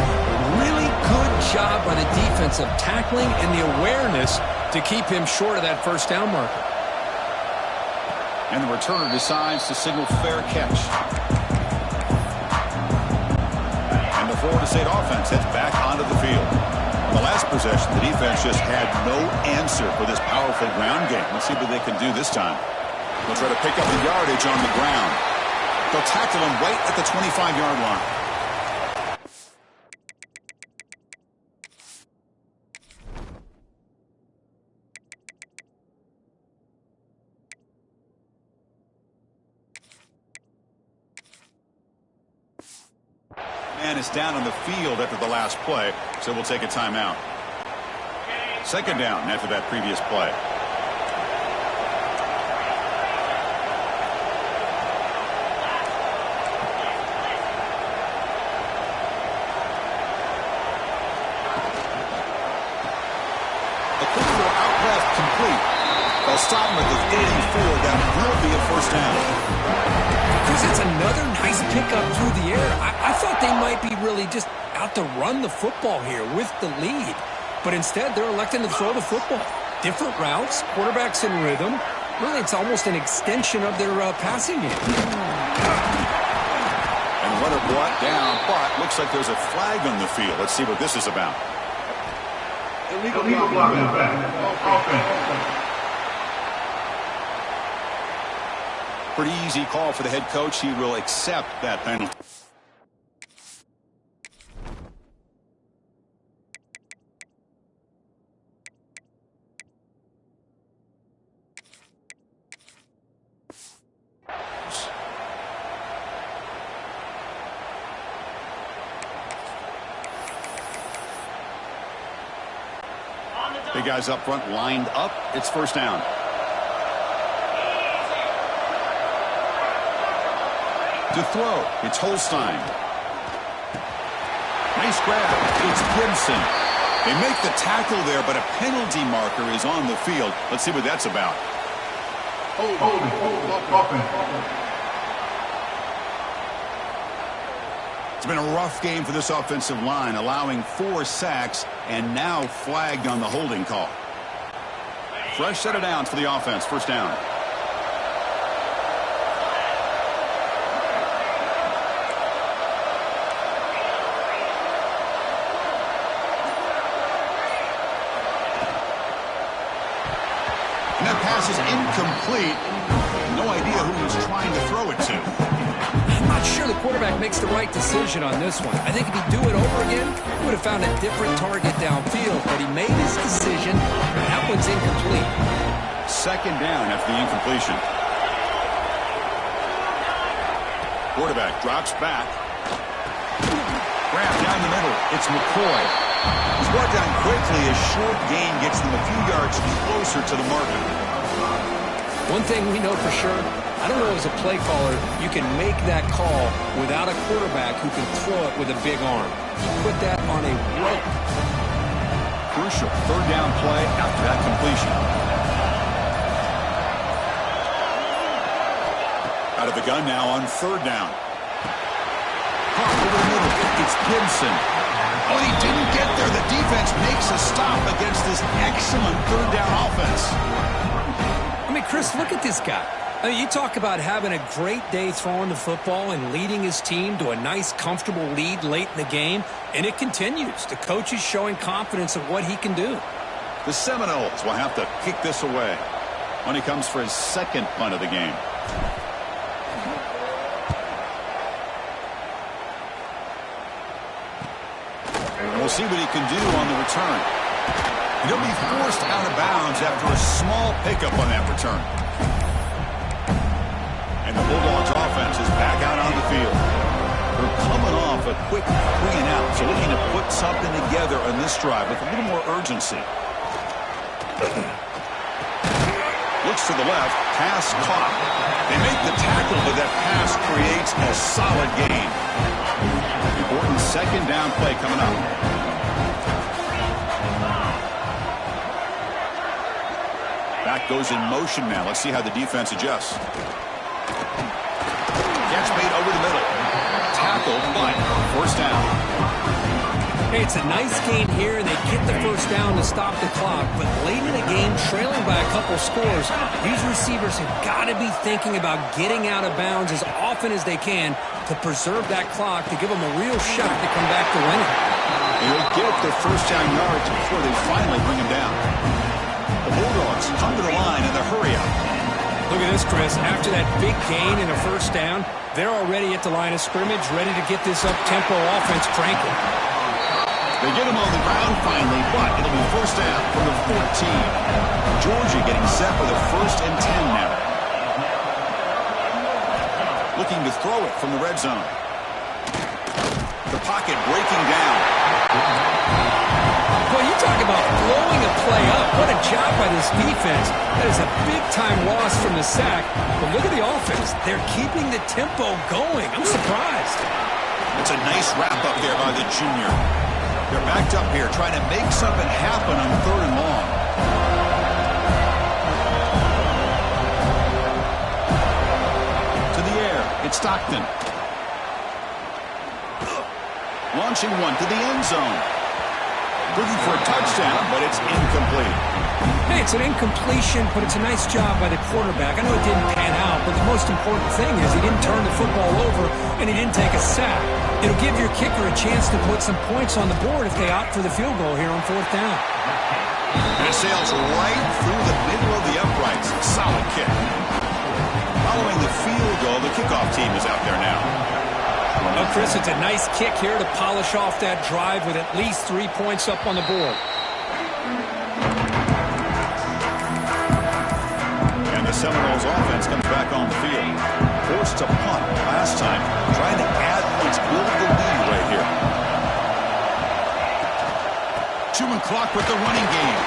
S2: Really good job by the defense of tackling and the awareness to keep him short of that first down marker.
S1: And the returner decides to signal fair catch. And the Florida State offense heads back onto the field. On the last possession, the defense just had no answer for this powerful ground game. Let's see what they can do this time. They'll try to pick up the yardage on the ground. They'll tackle him right at the 25-yard line. Man is down on the field after the last play, so we'll take a timeout. Second down after that previous play. They'll stop him at the 84. That will be a first down.
S2: Because it's another nice pickup through the air. I thought they might be really just out to run the football here with the lead. But instead, they're electing to throw the football. Different routes, quarterbacks in rhythm. Really, it's almost an extension of their passing game.
S1: And runner brought down, but looks like there's a flag on the field. Let's see what this is about.
S3: Illegal blocking back. Offense.
S1: Pretty easy call for the head coach. He will accept that penalty. Big guys up front lined up. It's first down. To throw, it's Holstein. Nice grab. It's Gibson. They make the tackle there, but a penalty marker is on the field. Let's see what that's about. It's been a rough game for this offensive line, allowing 4 sacks and now flagged on the holding call. Fresh set of downs for the offense. First down. And that pass is incomplete. No idea who he's trying to throw it to.
S2: I'm not sure the quarterback makes the right decision on this one. I think if he'd do it over again, he would have found a different target downfield, but he made his decision. That one's incomplete.
S1: Second down after the incompletion. Quarterback drops back. Grab down the middle. It's McCoy. He's brought down quickly. A short gain gets them a few yards closer to the marker.
S2: One thing we know for sure, I don't know as a play caller, you can make that call without a quarterback who can throw it with a big arm. You put that on a rope.
S1: Crucial third down play after that completion. Out of the gun now on third down. Caught over the middle. It's Gibson. Oh, he didn't get there. The defense makes a stop against this excellent third down offense.
S2: I mean, Chris, look at this guy. I mean, you talk about having a great day throwing the football and leading his team to a nice, comfortable lead late in the game, and it continues. The coach is showing confidence of what he can do.
S1: The Seminoles will have to kick this away when he comes for his second punt of the game. We'll see what he can do on the return. He'll be forced out of bounds after a small pickup on that return. And the Bulldogs offense is back out on the field. They're coming off a quick 3-and-out, so looking to put something together on this drive with a little more urgency. Looks to the left, pass caught. They make the tackle, but that pass creates a solid gain. Important second down play coming up. Back goes in motion now. Let's see how the defense adjusts. Catch made over the middle. Tackle, but first down.
S2: Hey, it's a nice gain here, and they get the first down to stop the clock. But late in the game, trailing by a couple scores, these receivers have got to be thinking about getting out of bounds as often as they can to preserve that clock, to give them a real shot to come back to winning.
S1: They'll get their first down yards before they finally bring him down. The Bulldogs come to the line in the hurry-up.
S2: Look at this, Chris. After that big gain and a first down, they're already at the line of scrimmage, ready to get this up-tempo offense cranking.
S1: They get him on the ground finally, but it'll be first down from the 14. Georgia getting set for the 1st and 10 now. Looking to throw it from the red zone. The pocket breaking down.
S2: Well, you talk about blowing a play up. What a job by this defense. That is a big-time loss from the sack. But look at the offense. They're keeping the tempo going. I'm surprised.
S1: It's a nice wrap up there by the junior. They're backed up here trying to make something happen on 3rd and long. To the air. It's Stockton. Launching one to the end zone. Looking for a touchdown, but it's incomplete.
S2: Hey, it's an incompletion, but it's a nice job by the quarterback. I know it didn't pan out, but the most important thing is he didn't turn the football over and he didn't take a sack. It'll give your kicker a chance to put some points on the board if they opt for the field goal here on 4th down.
S1: And it sails right through the middle of the uprights. Solid kick. Following the field goal, the kickoff team is out there now.
S2: Well, Chris, it's a nice kick here to polish off that drive with at least 3 points up on the board.
S1: And the Seminoles offense comes back on the field. Forced to punt last time, trying to add points, build the lead right here. 2 clock with the running game.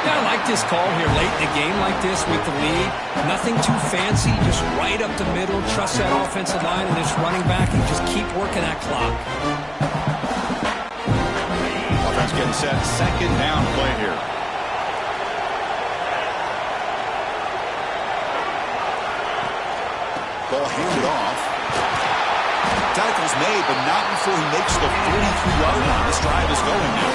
S2: Yeah, I like this call here late in the game like this with the lead. Nothing too fancy, just right up the middle. Trust that offensive line and this running back and just keep working that clock.
S1: Offense getting set. Second down play here. Ball handed off. Tackle's made, but not before he makes the 43-yard line. This drive is going now.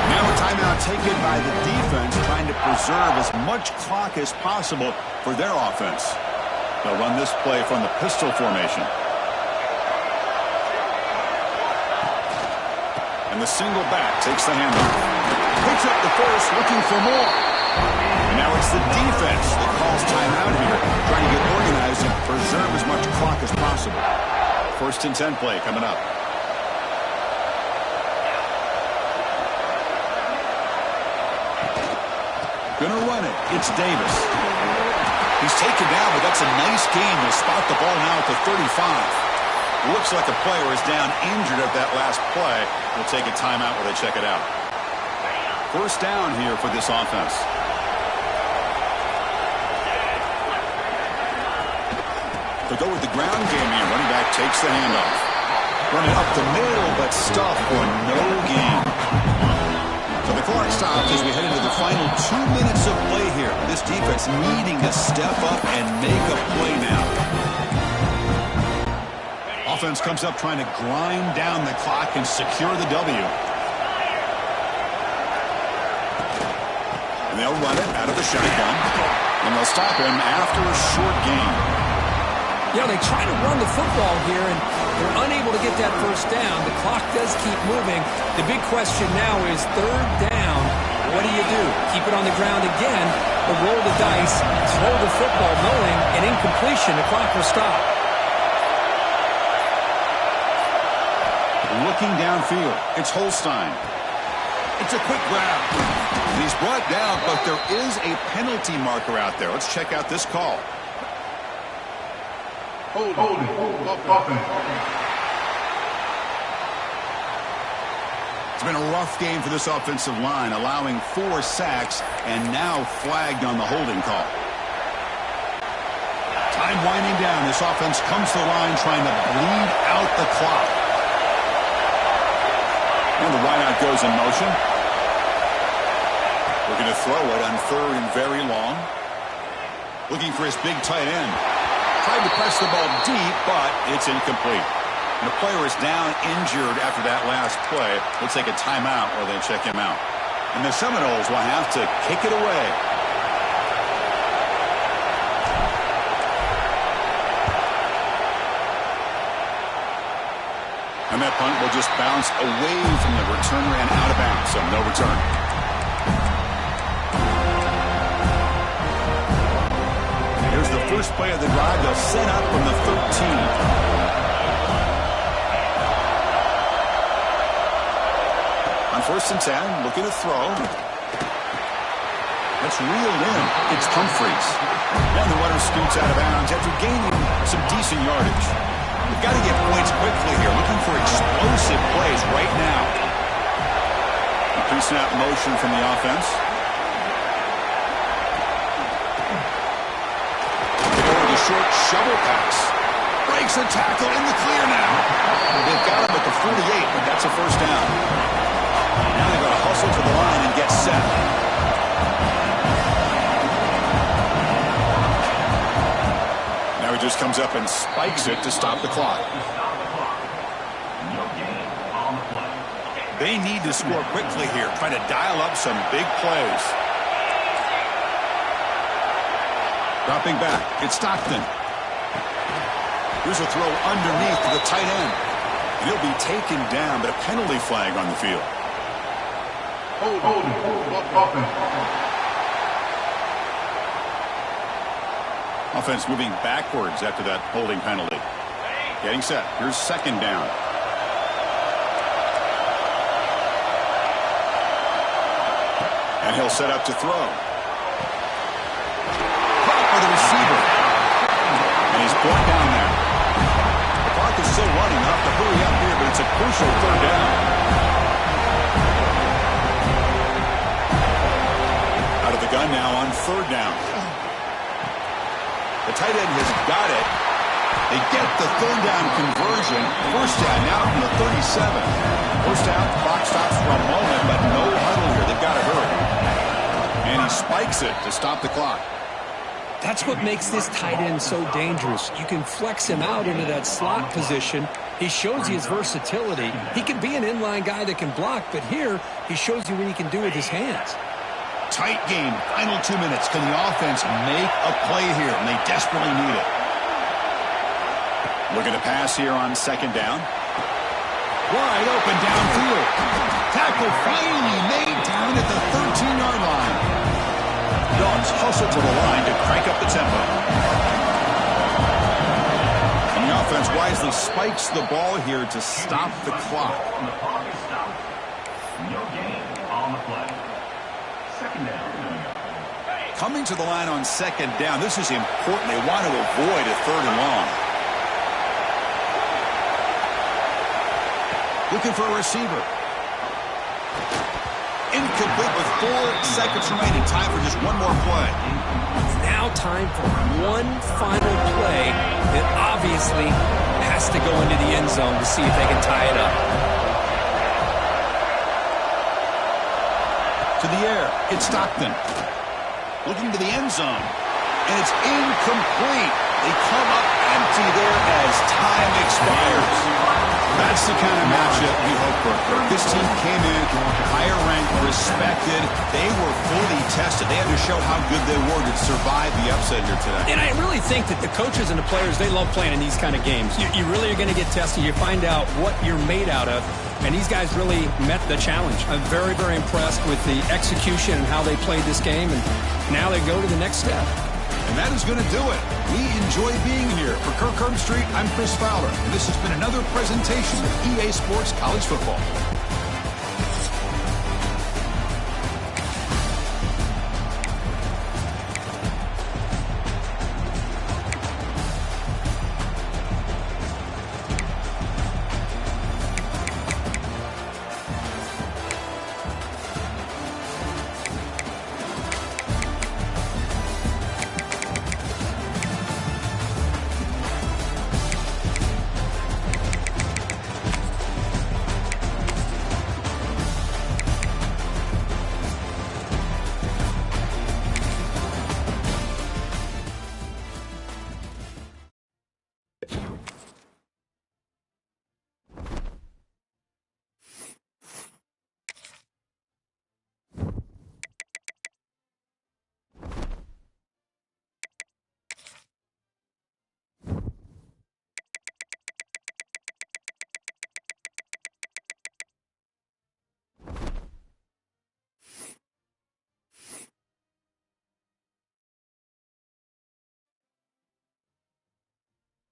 S1: Now a timeout taken by the defense, trying to preserve as much clock as possible for their offense. They'll run this play from the pistol formation. And the single back takes the handoff. Picks up the first, looking for more. And now it's the defense that calls timeout here, trying to get organized and preserve as much clock as possible. 1st and 10 play coming up. Gonna run it. It's Davis. He's taken down, but that's a nice gain. They'll spot the ball now at the 35. Looks like a player is down injured at that last play. We'll take a timeout while they check it out. First down here for this offense. They go with the ground game here. Running back takes the handoff. Running up the middle, but stuffed for no gain. So the clock stops as we head into the final 2 minutes of play here. This defense needing to step up and make a play now. Offense comes up trying to grind down the clock and secure the W. And they'll run it out of the shotgun. And they'll stop him after a short gain.
S2: Yeah, they try to run the football here, and they're unable to get that first down. The clock does keep moving. The big question now is third down. What do you do? Keep it on the ground again, or roll the dice, throw the football, knowing an incompletion, the clock will stop.
S1: Looking downfield, it's Holstein. It's a quick grab. And he's brought down, but there is a penalty marker out there. Let's check out this call.
S3: Hold it. Offense.
S1: It's been a rough game for this offensive line, allowing 4 sacks and now flagged on the holding call. Time winding down. This offense comes to the line trying to bleed out the clock. And the wideout goes in motion. We're going to throw it on third and very long. Looking for his big tight end. Tried to press the ball deep, but it's incomplete. And the player is down injured after that last play. They'll take a timeout or they check him out. And the Seminoles will have to kick it away. And that punt will just bounce away from the returner and out of bounds, so no return. Here's the first play of the drive. They'll set up from the 13. On 1st and 10, looking to throw. That's reeled in. It's Humphreys. And the runner scoots out of bounds after gaining some decent yardage. We've got to get points quickly here. Looking for explosive plays right now. Pre-snap motion from the offense. The short shovel pass. Breaks a tackle in the clear now. They've got him at the 48, but that's a first down. Now they're going to hustle to the line and get set. Now he just comes up and spikes it to stop the clock. They need to score quickly here, trying to dial up some big plays. Dropping back, it's Stockton. Here's a throw underneath to the tight end. And he'll be taken down, but a penalty flag on the field.
S3: Hold it. Offense.
S1: Offense moving backwards after that holding penalty. Getting set. Here's second down. And he'll set up to throw. Caught by the receiver. And he's brought down there. The clock is still running. They'll have to hurry up here, but it's a crucial third down. Out of the gun now on third down. The tight end has got it. They get the third down conversion. First down now from the 37. First down, clock stops for a moment, but no huddle here. They've got to hurry. And he spikes it to stop the clock.
S2: That's what makes this tight end so dangerous. You can flex him out into that slot position. He shows you his versatility. He can be an inline guy that can block, but here he shows you what he can do with his hands.
S1: Tight game, final 2 minutes. Can the offense make a play here? And they desperately need it. Looking to pass here on second down. Wide open downfield. Tackle finally made down at the 13-yard line. Dogs hustle to the line to crank up the tempo. And the offense wisely spikes the ball here to stop the clock.
S3: No gain on the play. Second down.
S1: Coming to the line on second down, this is important. They want to avoid a third and long. Looking for a receiver. Incomplete with 4 seconds remaining. Time for just one more play.
S2: It's now time for one final play that obviously has to go into the end zone to see if they can tie it up.
S1: To the air, it's Stockton. Looking to the end zone. And it's incomplete. They come up empty there as time expires. That's the kind of matchup we hope for. This team came in higher ranked, respected. They were fully tested. They had to show how good they were to survive the upset here today.
S2: And I really think that the coaches and the players, they love playing in these kind of games. You really are going to get tested. You find out what you're made out of. And these guys really met the challenge. I'm very, very impressed with the execution and how they played this game. And now they go to the next step.
S1: And that is going to do it. We enjoy being here. For Kirk Herbstreit, I'm Chris Fowler. And this has been another presentation of EA Sports College Football.